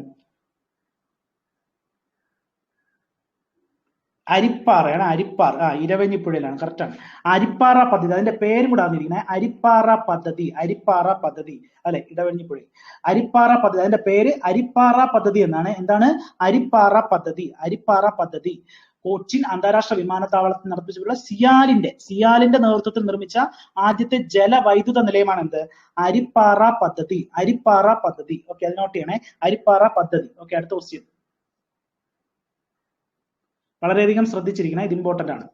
അരിപ്പാറയാണ്. അരിപ്പാറ, ഇരവഞ്ഞിപ്പുഴയിലാണ്. കറക്റ്റ് ആണ്. അരിപ്പാറ പദ്ധതി, അതിന്റെ പേരും കൂടെ അറിഞ്ഞിരിക്കുന്നത്. അരിപ്പാറ പദ്ധതി. അരിപ്പാറ പദ്ധതി അല്ലെ? ഇടവഞ്ഞിപ്പുഴയിൽ അരിപ്പാറ പദ്ധതി, അതിന്റെ പേര് അരിപ്പാറ പദ്ധതി എന്നാണ്. എന്താണ്? അരിപ്പാറ പദ്ധതി. അരിപ്പാറ പദ്ധതി കൊച്ചിൻ അന്താരാഷ്ട്ര വിമാനത്താവളത്തിൽ നടത്തിച്ചുള്ള സിയാലിന്റെ നേതൃത്വത്തിൽ നിർമ്മിച്ച ആദ്യത്തെ ജലവൈദ്യുത നിലയമാണ് എന്ത്? അരിപ്പാറ പദ്ധതി. അരിപ്പാറ പദ്ധതി. ഓക്കെ, അത് നോട്ട് ചെയ്യണേ. അരിപ്പാറ പദ്ധതി. ഓക്കെ, അടുത്ത ക്വസ്റ്റ്യൻ. വളരെയധികം ശ്രദ്ധിച്ചിരിക്കണം, ഇത് ഇമ്പോർട്ടന്റ് ആണ്.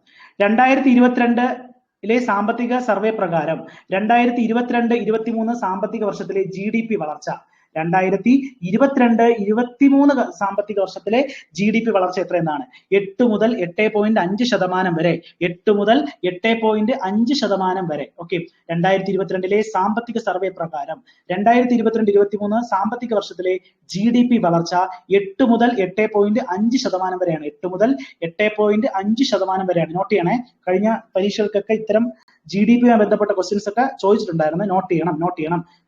2022 സാമ്പത്തിക സർവേ പ്രകാരം 2022-23 സാമ്പത്തിക വർഷത്തിലെ GDP വളർച്ച, 2022-23 സാമ്പത്തിക വർഷത്തിലെ GDP വളർച്ച എത്രയെന്നാണ്? 8 മുതൽ 8.5% വരെ. 8 മുതൽ 8.5% വരെ. ഓക്കെ, 2022 സാമ്പത്തിക സർവേ പ്രകാരം 2022-23 സാമ്പത്തിക വർഷത്തിലെ GDP വളർച്ച 8 മുതൽ 8.5% വരെയാണ്. 8 മുതൽ 8.5% വരെയാണ്. നോട്ട് ചെയ്യണേ. കഴിഞ്ഞ പരീക്ഷകൾക്കൊക്കെ ഇത്തരം GDP-യുമായി ബന്ധപ്പെട്ട ക്വസ്റ്റ്യൻസ് ഒക്കെ ചോദിച്ചിട്ടുണ്ടായിരുന്നു. നോട്ട് ചെയ്യണം.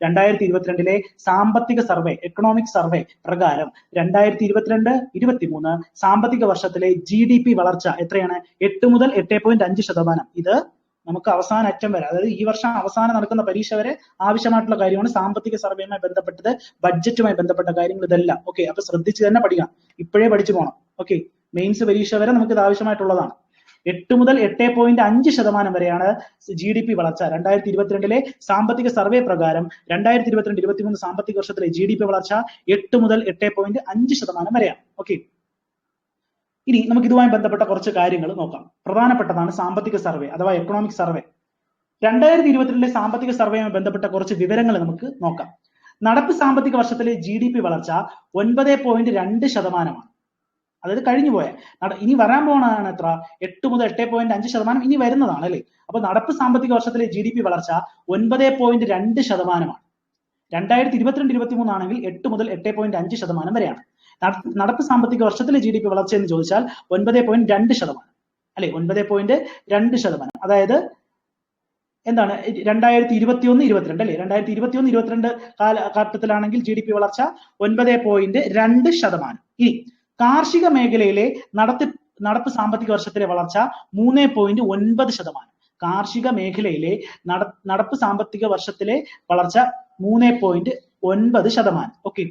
2022 സാമ്പത്തിക സർവേ, എക്കണോമിക് സർവേ പ്രകാരം 2022-23 സാമ്പത്തിക വർഷത്തിലെ GDP വളർച്ച എത്രയാണ്? 8 മുതൽ 8.5%. ഇത് നമുക്ക് അവസാന അറ്റം വരെ, അതായത് ഈ വർഷം അവസാനം നടക്കുന്ന പരീക്ഷ വരെ ആവശ്യമായിട്ടുള്ള കാര്യമാണ്. സാമ്പത്തിക സർവേയുമായി ബന്ധപ്പെട്ടത്, ബഡ്ജറ്റുമായി ബന്ധപ്പെട്ട കാര്യങ്ങൾ, ഇതെല്ലാം. ഓക്കെ, അപ്പൊ ശ്രദ്ധിച്ച് തന്നെ പഠിക്കാം. ഇപ്പോഴേ പഠിച്ചു പോകണം. ഓക്കെ, മെയിൻസ് പരീക്ഷ വരെ നമുക്ക് ഇത് ആവശ്യമായിട്ടുള്ളതാണ്. 8 മുതൽ 8.5% വരെയാണ് GDP വളർച്ച. 2022 സാമ്പത്തിക സർവേ പ്രകാരം 2022-23 സാമ്പത്തിക വർഷത്തിലെ GDP വളർച്ച 8 മുതൽ 8.5% വരെയാണ്. ഓക്കെ, ഇനി നമുക്ക് ഇതുമായി ബന്ധപ്പെട്ട കുറച്ച് കാര്യങ്ങൾ നോക്കാം. പ്രധാനപ്പെട്ടതാണ് സാമ്പത്തിക സർവേ അഥവാ എക്കണോമിക് സർവേ. 2022 സാമ്പത്തിക സർവേയുമായി ബന്ധപ്പെട്ട കുറച്ച് വിവരങ്ങൾ നമുക്ക് നോക്കാം. നടപ്പ് സാമ്പത്തിക വർഷത്തിലെ GDP വളർച്ച 9.2%. അതായത് കഴിഞ്ഞു പോയ ഇനി വരാൻ പോകുന്നതാണ് എത്ര? 8 മുതൽ 8.5% ഇനി വരുന്നതാണ് അല്ലേ? അപ്പൊ നടപ്പ് സാമ്പത്തിക വർഷത്തിലെ GDP വളർച്ച 9.2%. 2022-23 ആണെങ്കിൽ 8 മുതൽ 8.5% വരെയാണ്. നടപ്പ് സാമ്പത്തിക വർഷത്തിലെ GDP വളർച്ച എന്ന് ചോദിച്ചാൽ 9.2%, അല്ലെ? 9.2%. അതായത് എന്താണ് 2021-22 അല്ലെ? 2021-22 കാലഘട്ടത്തിലാണെങ്കിൽ GDP വളർച്ച 9.2%. ഇനി കാർഷിക മേഖലയിലെ നടപ്പ് സാമ്പത്തിക വർഷത്തിലെ വളർച്ച 3.9%. കാർഷിക മേഖലയിലെ നടപ്പ് സാമ്പത്തിക വർഷത്തിലെ വളർച്ച 3.9%. ഓക്കെ,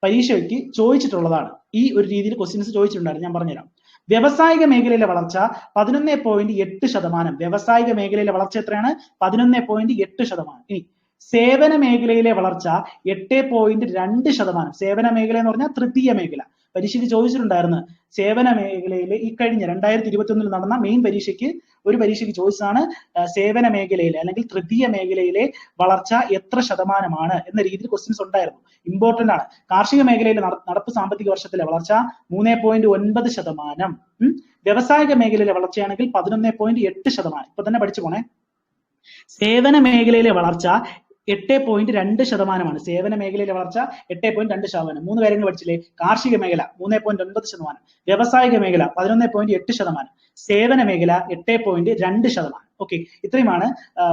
പരീക്ഷയ്ക്ക് ചോദിച്ചിട്ടുള്ളതാണ്. ഈ ഒരു രീതിയിൽ ക്വസ്റ്റ്യൻസ് ചോദിച്ചിട്ടുണ്ടായിരുന്നു, ഞാൻ പറഞ്ഞുതരാം. വ്യവസായിക മേഖലയിലെ വളർച്ച 11.8%. വ്യവസായിക മേഖലയിലെ വളർച്ച എത്രയാണ്? 11.8%. ഇനി സേവന മേഖലയിലെ വളർച്ച 8.2%. സേവന മേഖല എന്ന് പറഞ്ഞാൽ തൃതീയ മേഖല. പരീക്ഷയ്ക്ക് ചോദിച്ചിട്ടുണ്ടായിരുന്നു. സേവന മേഖലയിലെ ഈ കഴിഞ്ഞ 2021 നടന്ന മെയിൻ പരീക്ഷയ്ക്ക് ചോദിച്ചതാണ് സേവന മേഖലയിലെ അല്ലെങ്കിൽ തൃതീയ മേഖലയിലെ വളർച്ച എത്ര ശതമാനമാണ് എന്ന രീതിയിൽ ക്വസ്റ്റ്യൻസ് ഉണ്ടായിരുന്നു. ഇമ്പോർട്ടന്റ് ആണ്. കാർഷിക മേഖലയിലെ നടപ്പ് സാമ്പത്തിക വർഷത്തിലെ വളർച്ച 3.9%. വ്യവസായിക മേഖലയിലെ വളർച്ചയാണെങ്കിൽ 11.8%. ഇപ്പൊ തന്നെ പഠിച്ചു പോണേ. സേവന മേഖലയിലെ വളർച്ച 8.2%. സേവന മേഖലയിലെ വളർച്ച 8.2%. 3 കാര്യങ്ങൾ പഠിച്ചില്ലേ? കാർഷിക മേഖല 3.9%, വ്യവസായിക മേഖല 11.8%, സേവന മേഖല 8.2%. ഓക്കെ, ഇത്രയുമാണ്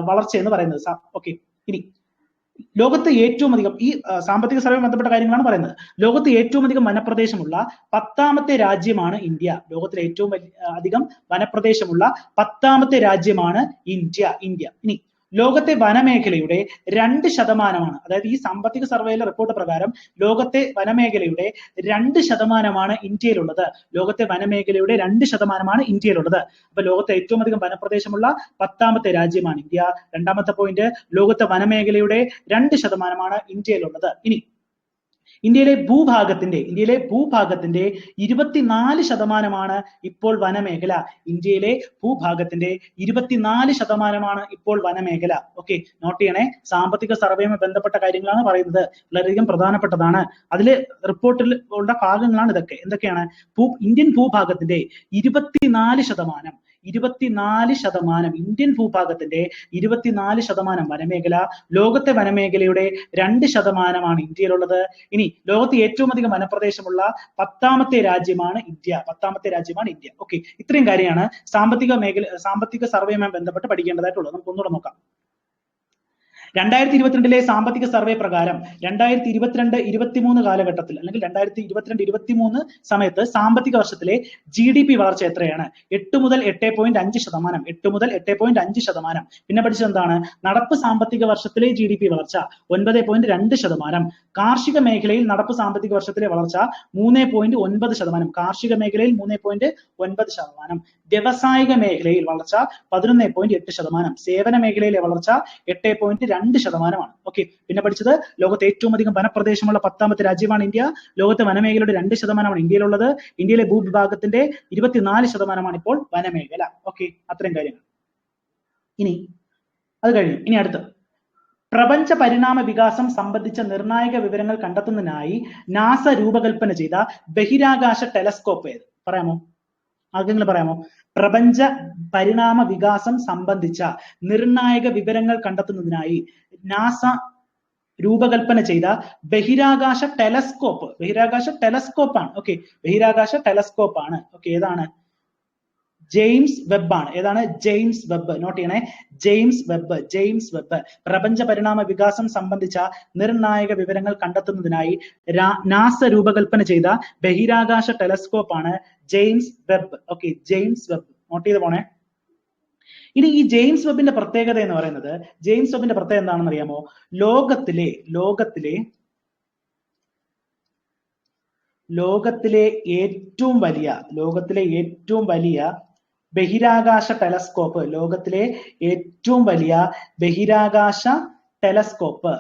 വളർച്ച എന്ന് പറയുന്നത്. ഓക്കെ, ഇനി ലോകത്ത് ഏറ്റവും അധികം ഈ സാമ്പത്തിക സർവേ ബന്ധപ്പെട്ട കാര്യങ്ങളാണ് പറയുന്നത്. ലോകത്ത് ഏറ്റവും അധികം വനപ്രദേശമുള്ള 10ാമത്തെ രാജ്യമാണ് ഇന്ത്യ. ലോകത്തിലെ ഏറ്റവും അധികം വനപ്രദേശമുള്ള 10ാമത്തെ രാജ്യമാണ് ഇന്ത്യ. ഇനി ലോകത്തെ വനമേഖലയുടെ 2%, അതായത് ഈ സാമ്പത്തിക സർവേയിലെ റിപ്പോർട്ട് പ്രകാരം ലോകത്തെ വനമേഖലയുടെ 2% ഇന്ത്യയിലുള്ളത്. ലോകത്തെ വനമേഖലയുടെ 2% ഇന്ത്യയിലുള്ളത്. അപ്പൊ ലോകത്തെ ഏറ്റവും അധികം വനപ്രദേശമുള്ള 10ാമത്തെ രാജ്യമാണ് ഇന്ത്യ. രണ്ടാമത്തെ പോയിന്റ്, ലോകത്തെ വനമേഖലയുടെ 2% ഇന്ത്യയിലുള്ളത്. ഇനി ഇന്ത്യയിലെ ഭൂഭാഗത്തിന്റെ 24% ഇപ്പോൾ വനമേഖല. ഇന്ത്യയിലെ ഭൂഭാഗത്തിന്റെ 24% ഇപ്പോൾ വനമേഖല. ഓക്കെ, നോട്ട് ചെയ്യണേ. സാമ്പത്തിക സർവേയുമായി ബന്ധപ്പെട്ട കാര്യങ്ങളാണ് പറയുന്നത്, വളരെയധികം പ്രധാനപ്പെട്ടതാണ്. അതില് റിപ്പോർട്ടിൽ ഉള്ള ഭാഗങ്ങളാണ് ഇതൊക്കെ. എന്തൊക്കെയാണ്? ഇന്ത്യൻ ഭൂഭാഗത്തിന്റെ 24%, ഇന്ത്യൻ ഭൂഭാഗത്തിന്റെ 24% വനമേഖല. ലോകത്തെ വനമേഖലയുടെ 2% ഇന്ത്യയിലുള്ളത്. ഇനി ലോകത്ത് ഏറ്റവും അധികം വനപ്രദേശമുള്ള 10ാമത്തെ രാജ്യമാണ് ഇന്ത്യ. ഓക്കെ, ഇത്രയും കാര്യമാണ് സാമ്പത്തിക സർവേയുമായി ബന്ധപ്പെട്ട് പഠിക്കേണ്ടതായിട്ടുള്ളത്. നമുക്ക് ഒന്നുകൂടെ നോക്കാം. 2022 സാമ്പത്തിക സർവേ പ്രകാരം 2022-23 കാലഘട്ടത്തിൽ അല്ലെങ്കിൽ 2022-23 സമയത്ത് സാമ്പത്തിക വർഷത്തിലെ GDP വളർച്ച എത്രയാണ്? 8 മുതൽ 8.5%. പിന്നെ പഠിച്ചത് എന്താണ്? നടപ്പ് സാമ്പത്തിക വർഷത്തിലെ GDP വളർച്ച 9.2%. കാർഷിക മേഖലയിൽ നടപ്പ് സാമ്പത്തിക വർഷത്തിലെ വളർച്ച 3.9%. കാർഷിക മേഖലയിൽ 3.9%. വ്യവസായിക മേഖലയിൽ വളർച്ച 11.8%. സേവന മേഖലയിലെ വളർച്ച 8.2%. ഓക്കെ, പിന്നെ പഠിച്ചത് ലോകത്തെ ഏറ്റവും അധികം വനപ്രദേശമുള്ള 10ാമത്തെ രാജ്യമാണ് ഇന്ത്യ. ലോകത്തെ വനമേഖലയുടെ 2% ഇന്ത്യയിലുള്ളത്. ഇന്ത്യയിലെ ഭൂവിഭാഗത്തിന്റെ 24% ഇപ്പോൾ വനമേഖല. ഓക്കെ, അത്രയും കാര്യങ്ങൾ. ഇനി അത് കഴിഞ്ഞു. ഇനി അടുത്ത് പ്രപഞ്ച പരിണാമ വികാസം സംബന്ധിച്ച നിർണായക വിവരങ്ങൾ കണ്ടെത്തുന്നതിനായി നാസ രൂപകൽപ്പന ചെയ്ത ബഹിരാകാശ ടെലസ്കോപ്പ് ഏത്? പറയാമോ? ആർക്കെങ്കിലും പറയാമോ? പ്രപഞ്ച പരിണാമ വികാസം സംബന്ധിച്ച നിർണായക വിവരങ്ങൾ കണ്ടെത്തുന്നതിനായി നാസ രൂപകൽപ്പന ചെയ്ത ബഹിരാകാശ ടെലസ്കോപ്പാണ്. ഓക്കെ, ബഹിരാകാശ ടെലസ്കോപ്പാണ്. ഓക്കെ, ഏതാണ്? ജെയിംസ് വെബ് ആണ്. ഏതാണ്? James Webb. നോട്ട് ചെയ്യണേ. James Webb. പ്രപഞ്ച പരിണാമ വികാസം സംബന്ധിച്ച നിർണായക വിവരങ്ങൾ കണ്ടെത്തുന്നതിനായി നാസ രൂപകൽപ്പന ചെയ്ത ബഹിരാകാശ ടെലസ്കോപ്പാണ് James Webb. Okay, James Webb note ചെയ്ത് പോണേ. ഇനി ഈ ജെയിംസ് വെബിന്റെ പ്രത്യേകത എന്ന് പറയുന്നത്, എന്താണെന്ന് അറിയാമോ? ലോകത്തിലെ ഏറ്റവും വലിയ ബഹിരാകാശ ടെലസ്കോപ്പ്. ലോകത്തിലെ ഏറ്റവും വലിയ ബഹിരാകാശ ടെലസ്കോപ്പ്.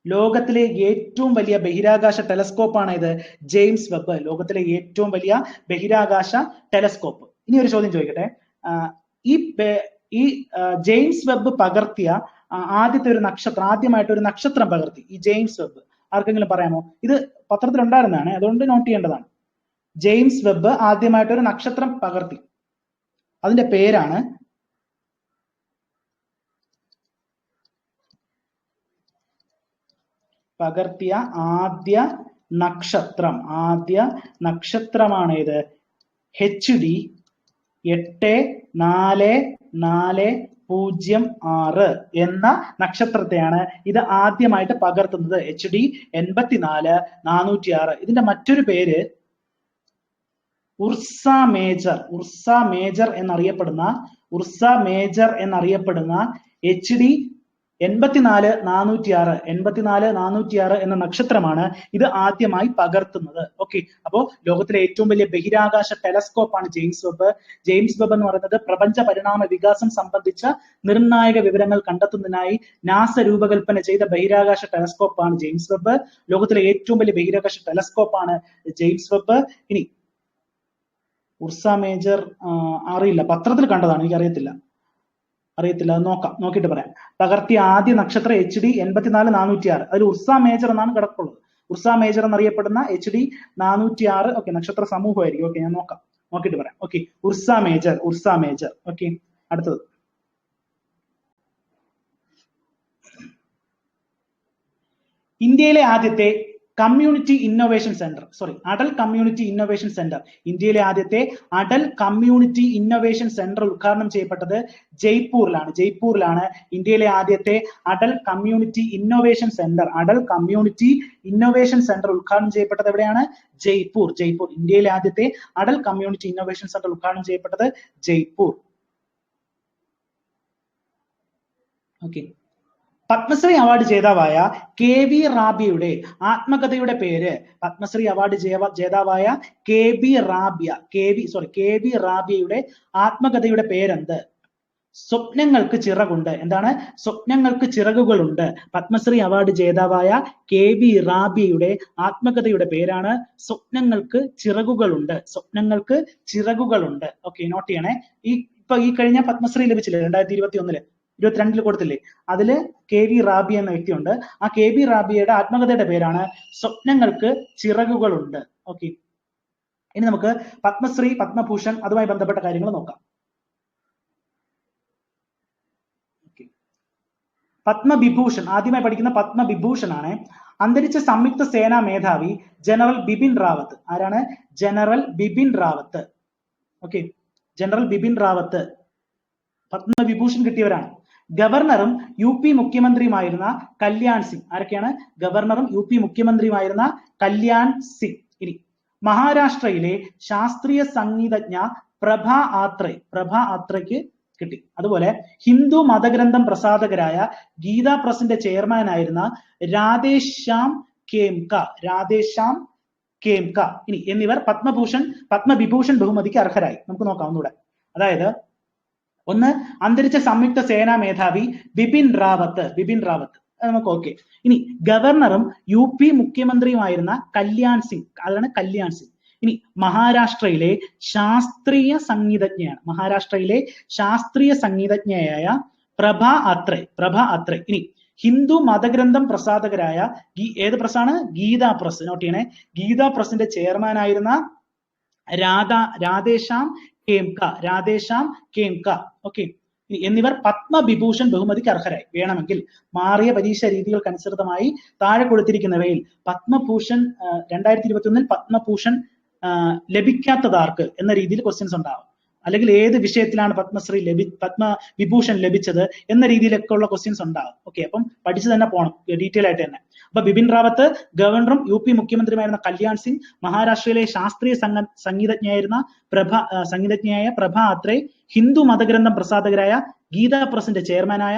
ലോകത്തിലെ ഏറ്റവും വലിയ ബഹിരാകാശ ടെലസ്കോപ്പാണ് ഇത്, ജെയിംസ് വെബ്. ലോകത്തിലെ ഏറ്റവും വലിയ ബഹിരാകാശ ടെലസ്കോപ്പ്. ഇനി ഒരു ചോദ്യം ചോദിക്കട്ടെ. ഈ ജെയിംസ് വെബ് പകർത്തിയ ആദ്യത്തെ ഒരു നക്ഷത്രം, ആദ്യമായിട്ട് ഒരു നക്ഷത്രം പകർത്തി ഈ ജെയിംസ് വെബ്, ആർക്കെങ്കിലും പറയാമോ? ഇത് പത്രത്തിൽ ഉണ്ടായിരുന്നതാണ്, അതുകൊണ്ട് നോട്ട് ചെയ്യേണ്ടതാണ്. ജെയിംസ് വെബ് ആദ്യമായിട്ട് ഒരു നക്ഷത്രം പകർത്തി, അതിന്റെ പേരാണ് പകർത്തിയ ആദ്യ നക്ഷത്രമാണ് ഇത് HD 844006 എന്ന നക്ഷത്രത്തെയാണ് ഇത് ആദ്യമായിട്ട് പകർത്തുന്നത്. HD 84406. ഇതിന്റെ മറ്റൊരു പേര് ഉർസ മേജർ എന്നറിയപ്പെടുന്ന HD 84406 എന്ന നക്ഷത്രമാണ് ഇത് ആദ്യമായി പകർത്തുന്നത്. ഓക്കെ, അപ്പോ ലോകത്തിലെ ഏറ്റവും വലിയ ബഹിരാകാശ ടെലസ്കോപ്പാണ് ജെയിംസ് വെബ്. ജെയിംസ് വെബ് എന്ന് പറയുന്നത് പ്രപഞ്ച പരിണാമ വികാസം സംബന്ധിച്ച നിർണായക വിവരങ്ങൾ കണ്ടെത്തുന്നതിനായി നാസ രൂപകൽപ്പന ചെയ്ത ബഹിരാകാശ ടെലസ്കോപ്പാണ് ജെയിംസ് വെബ്. ലോകത്തിലെ ഏറ്റവും വലിയ ബഹിരാകാശ ടെലസ്കോപ്പാണ് ജെയിംസ് വെബ്. ഇനി ഉർസ മേജർ അറിയില്ല, പത്രത്തിൽ കണ്ടതാണ്, എനിക്കറിയത്തില്ല, നോക്കിയിട്ട് പറയാം. പകർത്തിയ ആദ്യ നക്ഷത്രം HD 84406. അതിൽ ഉർസ മേജർ എന്നാണ് കിടപ്പുള്ളത്. ഉർസ മേജർ എന്നറിയപ്പെടുന്ന HD 406 ഓക്കെ നക്ഷത്ര സമൂഹമായിരിക്കും. ഓക്കെ, ഞാൻ നോക്കിയിട്ട് പറയാം. Okay, Ursa major. ഓക്കെ, അടുത്തത് ഇന്ത്യയിലെ ആദ്യത്തെ community innovation centre, Atal community innovation centre. ഇന്ത്യയിലെ ആദ്യത്തെ അടൽ കമ്മ്യൂണിറ്റി ഇന്നോവേഷൻ സെന്റർ ഉദ്ഘാടനം ചെയ്യപ്പെട്ടത് ജയ്പൂരിലാണ്. ഇന്ത്യയിലെ ആദ്യത്തെ അടൽ കമ്മ്യൂണിറ്റി ഇന്നോവേഷൻ സെന്റർ ഉദ്ഘാടനം ചെയ്യപ്പെട്ടത് എവിടെയാണ്? ജയ്പൂർ. ഇന്ത്യയിലെ ആദ്യത്തെ അടൽ കമ്മ്യൂണിറ്റി ഇന്നോവേഷൻ സെന്റർ ഉദ്ഘാടനം ചെയ്യപ്പെട്ടത് ജയ്പൂർ. ഓക്കെ, പത്മശ്രീ അവാർഡ് ജേതാവായ KV റാബിയയുടെ ആത്മകഥയുടെ പേര്, പത്മശ്രീ അവാർഡ് ജേതാവായ KV റാബിയയുടെ ആത്മകഥയുടെ പേരെന്ത്? സ്വപ്നങ്ങൾക്ക് ചിറകുണ്ട്. എന്താണ്? സ്വപ്നങ്ങൾക്ക് ചിറകുകളുണ്ട്. പത്മശ്രീ അവാർഡ് ജേതാവായ KV റാബിയയുടെ ആത്മകഥയുടെ പേരാണ് സ്വപ്നങ്ങൾക്ക് ചിറകുകളുണ്ട്. ഓക്കെ, നോട്ട് ചെയ്യണേ. ഈ കഴിഞ്ഞ പത്മശ്രീ ലഭിച്ചില്ലേ 2021 22 കൊടുത്തില്ലേ, അതില് KV റാബിയ എന്ന വ്യക്തിയുണ്ട്. ആ KV റാബിയയുടെ ആത്മകഥയുടെ പേരാണ് സ്വപ്നങ്ങൾക്ക് ചിറകുകളുണ്ട്. ഓക്കെ, ഇനി നമുക്ക് പത്മശ്രീ, പത്മഭൂഷൺ അതുമായി ബന്ധപ്പെട്ട കാര്യങ്ങൾ നോക്കാം. പത്മവിഭൂഷൺ, ആദ്യമായി പഠിക്കുന്ന പത്മവിഭൂഷൺ ആണ് അന്തരിച്ച സംയുക്ത സേനാ മേധാവി ജനറൽ ബിപിൻ റാവത്ത്. ആരാണ്? General Bipin Rawat. Okay, general Bipin Rawat Padma Vibhushan കിട്ടിയവരാണ്. ഗവർണറും UP മുഖ്യമന്ത്രിയുമായിരുന്ന കല്യാൺ സിംഗ്. ആരൊക്കെയാണ്? ഗവർണറും UP മുഖ്യമന്ത്രിയുമായിരുന്ന കല്യാൺ സിംഗ്. ഇനി മഹാരാഷ്ട്രയിലെ ശാസ്ത്രീയ സംഗീതജ്ഞ പ്രഭ ആത്രയ്ക്ക് കിട്ടി. അതുപോലെ ഹിന്ദു മതഗ്രന്ഥം പ്രസാധകരായ ഗീതാ പ്രസിന്റെ ചെയർമാനായിരുന്ന രാധേശ്യാം കേംക ഇനി എന്നിവർ പത്മവിഭൂഷൺ ബഹുമതിക്ക് അർഹരായി. നമുക്ക് നോക്കാം ഒന്നുകൂടെ. അതായത് ഒന്ന്, അന്തരിച്ച സംയുക്ത സേനാ മേധാവി ബിപിൻ റാവത്ത്. നമുക്ക് ഓക്കെ. ഇനി ഗവർണറും UP മുഖ്യമന്ത്രിയുമായിരുന്ന കല്യാൺ സിംഗ്. അതാണ് കല്യാൺ സിംഗ്. ഇനി മഹാരാഷ്ട്രയിലെ ശാസ്ത്രീയ സംഗീതജ്ഞയായ പ്രഭ അത്രെ. ഇനി ഹിന്ദു മതഗ്രന്ഥം പ്രസാധകരായ ഏത് പ്രസ്സാണ്? ഗീതാ പ്രസ്. നോട്ട് ചെയ്യണേ. ഗീതാ പ്രസിന്റെ ചെയർമാനായിരുന്ന രാധേശ്യാം കേംക. ഓക്കെ, എന്നിവർ പത്മവിഭൂഷൺ ബഹുമതിക്ക് അർഹരായി. വേണമെങ്കിൽ മാറിയ പരീക്ഷാ രീതികൾക്കനുസൃതമായി താഴെ കൊടുത്തിരിക്കുന്നവയിൽ പത്മഭൂഷൺ 2021 പത്മഭൂഷൺ ലഭിക്കാത്തതാർക്ക് എന്ന രീതിയിൽ ക്വസ്റ്റ്യൻസ് ഉണ്ടാവും. അല്ലെങ്കിൽ ഏത് വിഷയത്തിലാണ് പത്മവിഭൂഷൺ ലഭിച്ചത് എന്ന രീതിയിലൊക്കെ ഉള്ള ക്വസ്റ്റ്യൻസ് ഉണ്ടാവും. ഓക്കെ, അപ്പം പഠിച്ചു തന്നെ പോകണം, ഡീറ്റെയിൽ ആയിട്ട് തന്നെ. അപ്പൊ ബിപിൻ റാവത്ത് ഗവർണറും UP മുഖ്യമന്ത്രിയുമായിരുന്ന കല്യാൺ സിംഗ്, മഹാരാഷ്ട്രയിലെ ശാസ്ത്രീയ സംഗീതജ്ഞയായ പ്രഭ അത്രെ, ഹിന്ദു മതഗ്രന്ഥം പ്രസാധകരായ ഗീതാ പ്രസിന്റെ ചെയർമാനായ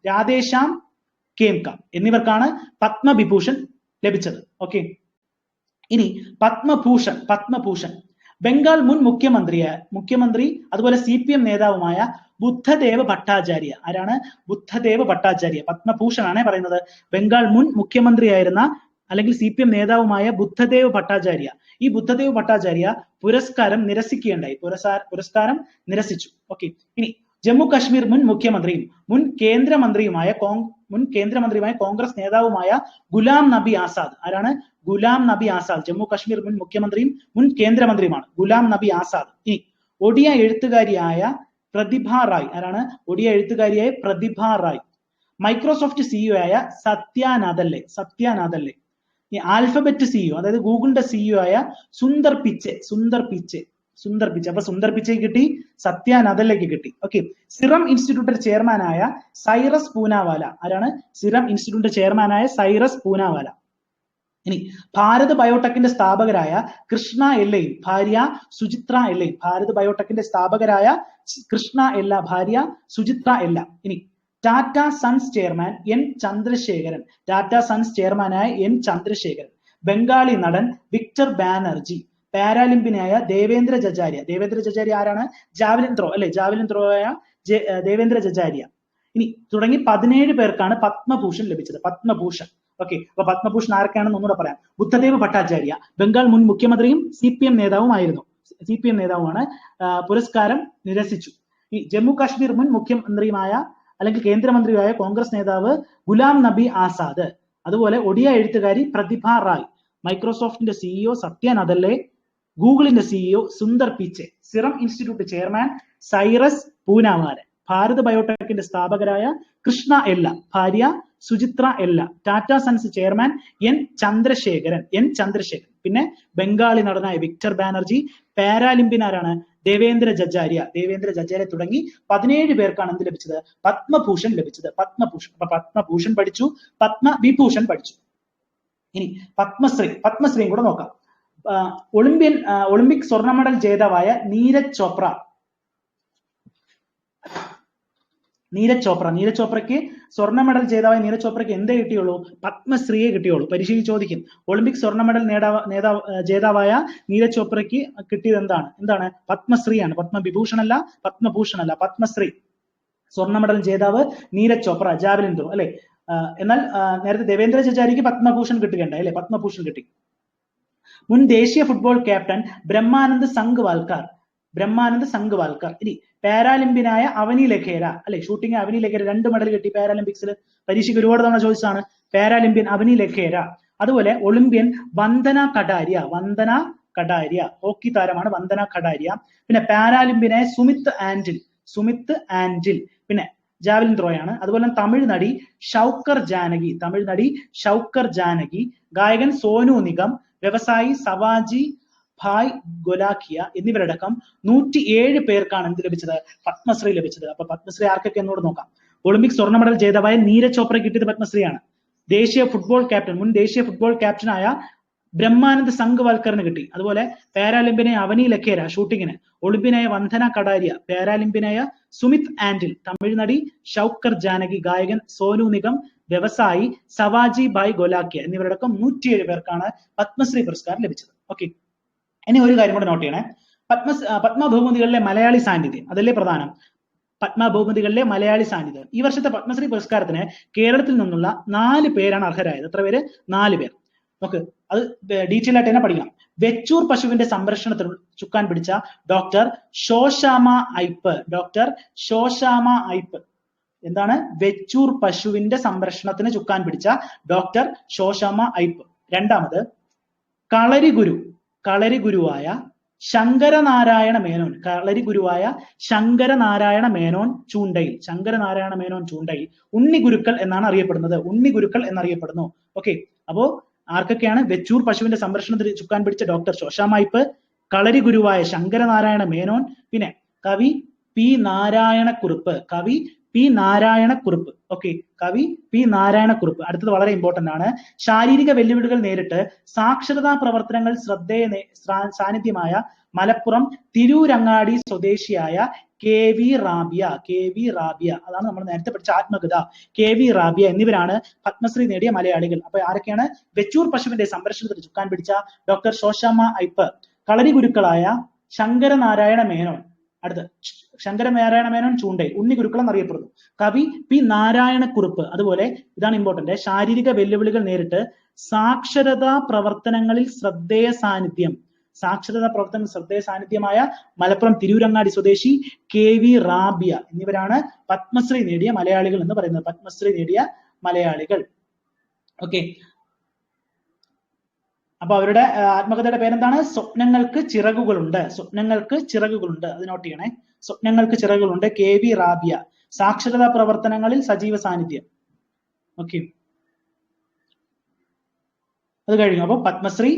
രാധേശ്യാം കേംക എന്നിവർക്കാണ് പത്മവിഭൂഷൺ ലഭിച്ചത്. ഓക്കെ, ഇനി പത്മഭൂഷൺ ബംഗാൾ മുൻ മുഖ്യമന്ത്രി അതുപോലെ CPM നേതാവുമായ ബുദ്ധദേവ് ഭട്ടാചാര്യ. ആരാണ്? ബുദ്ധദേവ് ഭട്ടാചാര്യ. പത്മഭൂഷൺ ആണ് പറയുന്നത്. ബംഗാൾ മുൻ മുഖ്യമന്ത്രിയായിരുന്ന അല്ലെങ്കിൽ CPM നേതാവുമായ ബുദ്ധദേവ് ഭട്ടാചാര്യ. ഈ ബുദ്ധദേവ് ഭട്ടാചാര്യ പുരസ്കാരം നിരസിക്കുകയുണ്ടായി. പുരസ്കാരം നിരസിച്ചു. ഓക്കെ. ഇനി ജമ്മു കാശ്മീർ മുൻ മുഖ്യമന്ത്രിയും മുൻ കേന്ദ്രമന്ത്രിയുമായ കോൺഗ്രസ് നേതാവുമായ ഗുലാം നബി ആസാദ്. ആരാണ്? ഗുലാം നബി ആസാദ്. ജമ്മു കാശ്മീർ മുൻ മുഖ്യമന്ത്രിയും മുൻ കേന്ദ്രമന്ത്രിയുമാണ് ഗുലാം നബി ആസാദ്. ഇനി ഒഡിയ എഴുത്തുകാരിയായ പ്രതിഭ റായ്. ആരാണ്? ഒഡിയ എഴുത്തുകാരിയായ പ്രതിഭ റായ്. മൈക്രോസോഫ്റ്റ് സിഇഒ ആയ സത്യ നാദല്ലെ. ഈ ആൽഫബറ്റ് സിഇഒ, അതായത് ഗൂഗിളിന്റെ സിഇഒ ആയ സുന്ദർ പിച്ചെ. അപ്പൊ സുന്ദർ പിച്ചയ്ക്ക് കിട്ടി, സത്യ നാദല്ലയ്ക്ക് കിട്ടി. ഓക്കെ. സിറം ഇൻസ്റ്റിറ്റ്യൂട്ട് ചെയർമാനായ സൈറസ് പൂനാവാല. ആരാണ്? സിറം ഇൻസ്റ്റിറ്റ്യൂട്ട് ചെയർമാനായ സൈറസ് പൂനാവാല. ഇനി ഭാരത് ബയോടെക്കിന്റെ സ്ഥാപകരായ കൃഷ്ണ എല്ലയും ഭാര്യ സുചിത്ര എല്ലയും. ഭാരത് ബയോടെക്കിന്റെ സ്ഥാപകരായ കൃഷ്ണ എല്ല, ഭാര്യ സുചിത്ര എല്ല. ഇനി Tata Sons chairman N Chandrasekharan. Tata sons ചെയർമാനായ എൻ ചന്ദ്രശേഖരൻ. ബംഗാളി നടൻ വിക്ടർ ബാനർജി. പാരാലിമ്പിനായ ദേവേന്ദ്ര ജജാരിയ. ആരാണ്? ജാവലിൻ ത്രോ ആയ ദേവേന്ദ്ര ജജാരിയ. ഇനി തുടങ്ങി 17 പേർക്കാണ് പത്മഭൂഷൺ ലഭിച്ചത്. പത്മഭൂഷൺ. ഓക്കെ. അപ്പൊ പത്മഭൂഷൺ ആരൊക്കെയാണെന്ന് ഒന്നുകൂടെ പറയാം. ബുദ്ധദേവ് ഭട്ടാചാര്യ ബംഗാൾ മുൻ മുഖ്യമന്ത്രിയും CPM നേതാവുമായിരുന്നു. CPM നേതാവുമാണ്. പുരസ്കാരം നിരസിച്ചു. ഈ ജമ്മു കാശ്മീർ മുൻ മുഖ്യമന്ത്രിയുമായ അല്ലെങ്കിൽ കേന്ദ്രമന്ത്രിയായ കോൺഗ്രസ് നേതാവ് ഗുലാം നബി ആസാദ്. അതുപോലെ ഒഡിയ എഴുത്തുകാരി പ്രതിഭ റായ്. മൈക്രോസോഫ്റ്റിന്റെ സിഇഒ സത്യ നാദല്ലെ. ഗൂഗിളിന്റെ CEO Sundar Pichai. Serum Institute chairman Cyrus Poonawalla. Bharat ബയോടെക്കിന്റെ സ്ഥാപകരായ കൃഷ്ണ എല്ല, ഭാര്യ Suchitra Ella. Tata Sons chairman N Chandrasekaran. പിന്നെ ബംഗാളി നടനായ വിക്ടർ ബാനർജി. പാരാലിമ്പിനാരാണ്? ദേവേന്ദ്ര ജജാരിയ തുടങ്ങി 17 പേർക്കാണ് എന്ത് ലഭിച്ചത്? പത്മഭൂഷൺ ലഭിച്ചത്. അപ്പൊ പത്മഭൂഷൺ പഠിച്ചു, പത്മവിഭൂഷൺ പഠിച്ചു. ഇനി പത്മശ്രീയും കൂടെ നോക്കാം. ഒളിമ്പിക് സ്വർണ്ണ മെഡൽ ജേതാവായ നീരജ് ചോപ്രയ്ക്ക് സ്വർണ്ണ മെഡൽ ജേതാവായ നീരജ് ചോപ്രയ്ക്ക് എന്തേ കിട്ടിയുള്ളൂ? പത്മശ്രീയെ കിട്ടിയുള്ളൂ. പരീക്ഷയിൽ ചോദിക്കും. ഒളിമ്പിക് സ്വർണ്ണ മെഡൽ ജേതാവായ നീരജ് ചോപ്രയ്ക്ക് കിട്ടിയത് എന്താണ്? പത്മശ്രീയാണ്. പത്മവിഭൂഷൺ അല്ല, പത്മശ്രീ. സ്വർണ്ണ മെഡൽ ജേതാവ് നീരജ് ചോപ്ര, ജാവലിൻ ത്രോ അല്ലെ. എന്നാൽ നേരത്തെ ദേവേന്ദ്ര ജജാരിക്ക് പത്മഭൂഷൺ കിട്ടുകയുണ്ടായി അല്ലെ. പത്മഭൂഷൺ കിട്ടി. മുൻ ദേശീയ football captain Brahmanand Sangh Walker. ഇനി പാരാലിമ്പിനായ അവനി ലഖേര അല്ലെ. ഷൂട്ടിംഗ് അവനി ലഖേര 2 മെഡൽ കിട്ടി പാരാലിമ്പിക്സിൽ. പരീക്ഷയ്ക്ക് ഒരുപാട് തവണ ചോദിച്ചതാണ്. പാരാലിമ്പ്യൻ അവനി ലഖേര. അതുപോലെ ഒളിമ്പ്യൻ വന്ദന കടാരിയ. ഹോക്കി താരമാണ് വന്ദന കടാരിയ. പിന്നെ പാരാലിമ്പിനായ സുമിത് ആൻഡിൽ. പിന്നെ ജാവലിൻ ത്രോയാണ്. അതുപോലെ തമിഴ് നടി ഷൗക്കർ ജാനകി. ഗായകൻ സോനു നിഗം. വ്യവസായി സവാജി ഭായ് ഗൊലാഖിയ എന്നിവരടക്കം 107 പേർക്കാണ് എന്ത് ലഭിച്ചത്? പത്മശ്രീ ലഭിച്ചത്. അപ്പൊ പത്മശ്രീ ആർക്കൊക്കെ എന്നോട് നോക്കാം. ഒളിമ്പിക് സ്വർണ്ണ മെഡൽ ജേതാവായ നീരജ് ചോപ്ര കിട്ടിയത് പത്മശ്രീയാണ്. മുൻ ദേശീയ ഫുട്ബോൾ ക്യാപ്റ്റനായ ബ്രഹ്മാനന്ദ് സംഘ് വാൽക്കറിന് കിട്ടി. അതുപോലെ പാരാലിമ്പിനെ അവനി ലഖേര ഷൂട്ടിങ്ങിന്. ഒളിമ്പ്യനായ വന്ദന കടാരിയ. പാരാലിമ്പിനായ സുമിത് ആൻഡിൽ. തമിഴ് നടി ഷൗക്കർ ജാനകി. ഗായകൻ സോനു നിഗം. വ്യവസായി സവാജി ഭായ് ഗൊലാഖിയ എന്നിവരടക്കം 107 പേർക്കാണ് പത്മശ്രീ പുരസ്കാരം ലഭിച്ചത്. ഓക്കെ. ഇനി ഒരു കാര്യം കൂടെ നോട്ട് ചെയ്യണേ. പത്മഭൂമികളിലെ മലയാളി സാന്നിധ്യം, അതല്ലേ പ്രധാനം. പത്മഭൂമികളിലെ മലയാളി സാന്നിധ്യം. ഈ വർഷത്തെ പത്മശ്രീ പുരസ്കാരത്തിന് കേരളത്തിൽ നിന്നുള്ള 4 പേരാണ് അർഹരായത്. എത്ര പേര്? 4 പേർ. നോക്ക്, അത് ഡീറ്റെയിൽ ആയിട്ട് തന്നെ പഠിക്കണം. വെച്ചൂർ പശുവിന്റെ സംരക്ഷണത്തിന് ചുക്കാൻ പിടിച്ച ഡോക്ടർ ശോശാമ ഐപ്പ്. എന്താണ്? വെച്ചൂർ പശുവിന്റെ സംരക്ഷണത്തിന് ചുക്കാൻ പിടിച്ച ഡോക്ടർ ശോശാമ ഐപ്പ്. രണ്ടാമത് കളരിഗുരുവായ ശങ്കരനാരായണ മേനോൻ ചൂണ്ടയിൽ. ഉണ്ണിഗുരുക്കൾ എന്നാണ് അറിയപ്പെടുന്നു. ഓക്കെ. അപ്പോ ആർക്കൊക്കെയാണ്? വെച്ചൂർ പശുവിന്റെ സംരക്ഷണത്തിന് ചുക്കാൻ പിടിച്ച ഡോക്ടർ ശോശാമ ഐപ്പ്, കളരിഗുരുവായ ശങ്കരനാരായണ മേനോൻ, പിന്നെ കവി പി നാരായണക്കുറുപ്പ്. ഓക്കെ. കവി പി നാരായണക്കുറുപ്പ്. അടുത്തത് വളരെ ഇമ്പോർട്ടന്റ് ആണ്. ശാരീരിക വെല്ലുവിളികൾ നേരിട്ട് സാക്ഷരതാ പ്രവർത്തനങ്ങൾ സാന്നിധ്യമായ മലപ്പുറം തിരൂരങ്ങാടി സ്വദേശിയായ കെ വി റാബിയ. അതാണ് നമ്മൾ നേരത്തെ പഠിച്ച ആത്മകഥ. കെ വി റാബിയ എന്നിവരാണ് പത്മശ്രീ നേടിയ മലയാളികൾ. അപ്പൊ ആരൊക്കെയാണ്? വെച്ചൂർ പശുവിന്റെ സംരക്ഷണത്തിന് ചുക്കാൻ പിടിച്ച ഡോക്ടർ ശോശാമ ഐപ്പ്, കളരിഗുരുക്കളായ ശങ്കരനാരായണ മേനോൻ. അടുത്ത് ശങ്കരനാരായണ മേനോൻ ചൂണ്ടയിൽ, ഉണ്ണിഗുരുക്കൾ എന്നറിയപ്പെടുന്നു. കവി പി നാരായണക്കുറുപ്പ്. അതുപോലെ ഇതാണ് ഇമ്പോർട്ടന്റ്, ശാരീരിക വെല്ലുവിളികൾ നേരിട്ട് സാക്ഷരതാ പ്രവർത്തനങ്ങളിൽ ശ്രദ്ധേയ സാന്നിധ്യം. സാക്ഷരതാ പ്രവർത്തനം ശ്രദ്ധേയ സാന്നിധ്യമായ മലപ്പുറം തിരൂരങ്ങാടി സ്വദേശി KV റാബിയ എന്നിവരാണ് പത്മശ്രീ നേടിയ മലയാളികൾ എന്ന് പറയുന്നത്. പത്മശ്രീ നേടിയ മലയാളികൾ. ഓക്കെ, അപ്പൊ അവരുടെ ആത്മകഥയുടെ പേരെന്താണ്? സ്വപ്നങ്ങൾക്ക് ചിറകുകളുണ്ട്. സ്വപ്നങ്ങൾക്ക് ചിറകുകളുണ്ട്. അത് നോട്ട് ചെയ്യണേ. സ്വപ്നങ്ങൾക്ക് ചിറകുകളുണ്ട്. KV റാബിയ. സാക്ഷരതാ പ്രവർത്തനങ്ങളിൽ സജീവ സാന്നിധ്യം. ഓക്കെ, അത് കഴിഞ്ഞു. അപ്പൊ പത്മശ്രീ,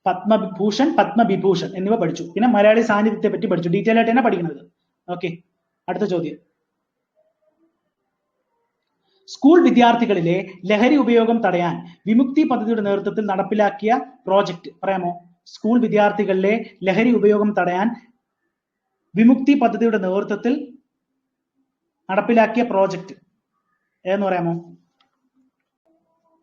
പത്മഭൂഷൺ, പത്മവിഭൂഷൺ എന്നിവ പഠിച്ചു. പിന്നെ മലയാളി സാന്നിധ്യത്തെ പറ്റി പഠിച്ചു. ഡീറ്റെയിൽ ആയിട്ട് തന്നെ പഠിക്കുന്നത്. ഓക്കെ, അടുത്ത ചോദ്യം. സ്കൂൾ വിദ്യാർത്ഥികളിലെ ലഹരി ഉപയോഗം തടയാൻ വിമുക്തി പദ്ധതിയുടെ നേതൃത്വത്തിൽ നടപ്പിലാക്കിയ പ്രോജക്റ്റ് പറയാമോ? സ്കൂൾ വിദ്യാർത്ഥികളിലെ ലഹരി ഉപയോഗം തടയാൻ വിമുക്തി പദ്ധതിയുടെ നേതൃത്വത്തിൽ നടപ്പിലാക്കിയ പ്രോജക്റ്റ് ഏതെന്ന് പറയാമോ?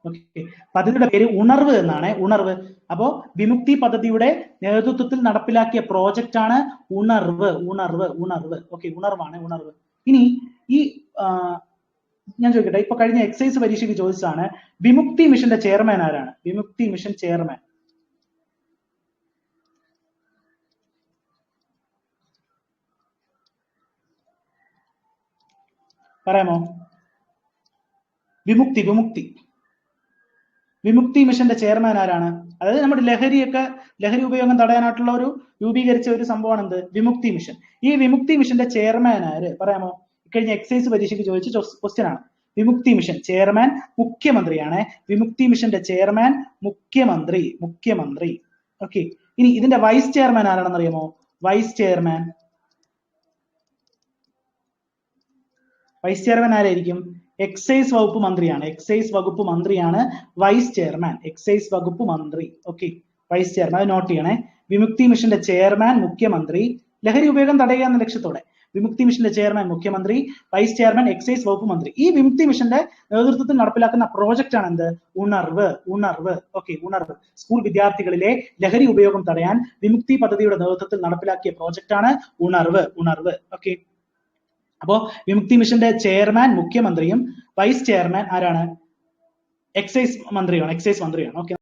ഓക്കെ, പദ്ധതിയുടെ പേര് ഉണർവ് എന്നാണ്. ഉണർവ്. അപ്പോ വിമുക്തി പദ്ധതിയുടെ നേതൃത്വത്തിൽ നടപ്പിലാക്കിയ പ്രോജക്റ്റ് ആണ് ഉണർവ്. ഉണർവ്, ഉണർവ്. ഓക്കെ, ഉണർവാണ്. ഉണർവ്. ഇനി ഈ ഞാൻ ചോദിക്കട്ടെ, ഇപ്പൊ കഴിഞ്ഞ എക്സൈസ് പരീക്ഷയ്ക്ക് ചോദിച്ചതാണ്, വിമുക്തി മിഷന്റെ ചെയർമാൻ ആരാണ്? വിമുക്തി മിഷൻ ചെയർമാൻ പറയാമോ? വിമുക്തി വിമുക്തി വിമുക്തി മിഷന്റെ ചെയർമാൻ ആരാണ്? അതായത് നമ്മുടെ ലഹരി ഉപയോഗം തടയാനായിട്ടുള്ള ഒരു രൂപീകരിച്ച ഒരു സംഭവമാണ് എന്ത്? വിമുക്തി മിഷൻ. ഈ വിമുക്തി മിഷന്റെ ചെയർമാൻ ആര് പറയാമോ? കഴിഞ്ഞ എക്സൈസ് പരീക്ഷയ്ക്ക് ചോദിച്ച ക്വസ്റ്റ്യൻ ആണ്. വിമുക്തി മിഷൻ ചെയർമാൻ മുഖ്യമന്ത്രിയാണ്. വിമുക്തി മിഷന്റെ ചെയർമാൻ മുഖ്യമന്ത്രി. മുഖ്യമന്ത്രി. ഓക്കെ, ഇനി ഇതിന്റെ വൈസ് ചെയർമാൻ ആരാണെന്ന് അറിയാമോ? വൈസ് ചെയർമാൻ ആരായിരിക്കും? എക്സൈസ് വകുപ്പ് മന്ത്രിയാണ്. എക്സൈസ് വകുപ്പ് മന്ത്രിയാണ് വൈസ് ചെയർമാൻ. എക്സൈസ് വകുപ്പ് മന്ത്രി. Okay, vice chairman. അത് നോട്ട് ചെയ്യണേ. വിമുക്തി മിഷന്റെ ചെയർമാൻ മുഖ്യമന്ത്രി. ലഹരി ഉപയോഗം തടയുക എന്ന ലക്ഷ്യത്തോടെ വിമുക്തി മിഷന്റെ ചെയർമാൻ മുഖ്യമന്ത്രി, വൈസ് ചെയർമാൻ എക്സൈസ് വകുപ്പ് മന്ത്രി. ഈ വിമുക്തി മിഷന്റെ നേതൃത്വത്തിൽ നടപ്പിലാക്കുന്ന പ്രോജക്റ്റ് ആണ് എന്ത്? ഉണർവ്. ഉണർവ്. ഓക്കെ, ഉണർവ്. സ്കൂൾ വിദ്യാർത്ഥികളിലെ ലഹരി ഉപയോഗം തടയാൻ വിമുക്തി പദ്ധതിയുടെ നേതൃത്വത്തിൽ നടപ്പിലാക്കിയ പ്രോജക്റ്റ് ആണ് ഉണർവ്. ഉണർവ്. ഓക്കെ, അപ്പോ വിമുക്തി മിഷന്റെ ചെയർമാൻ മുഖ്യമന്ത്രിയും വൈസ് ചെയർമാൻ ആരാണ്? എക്സൈസ് മന്ത്രിയാണ്. എക്സൈസ് മന്ത്രിയാണ്. ഓക്കെ.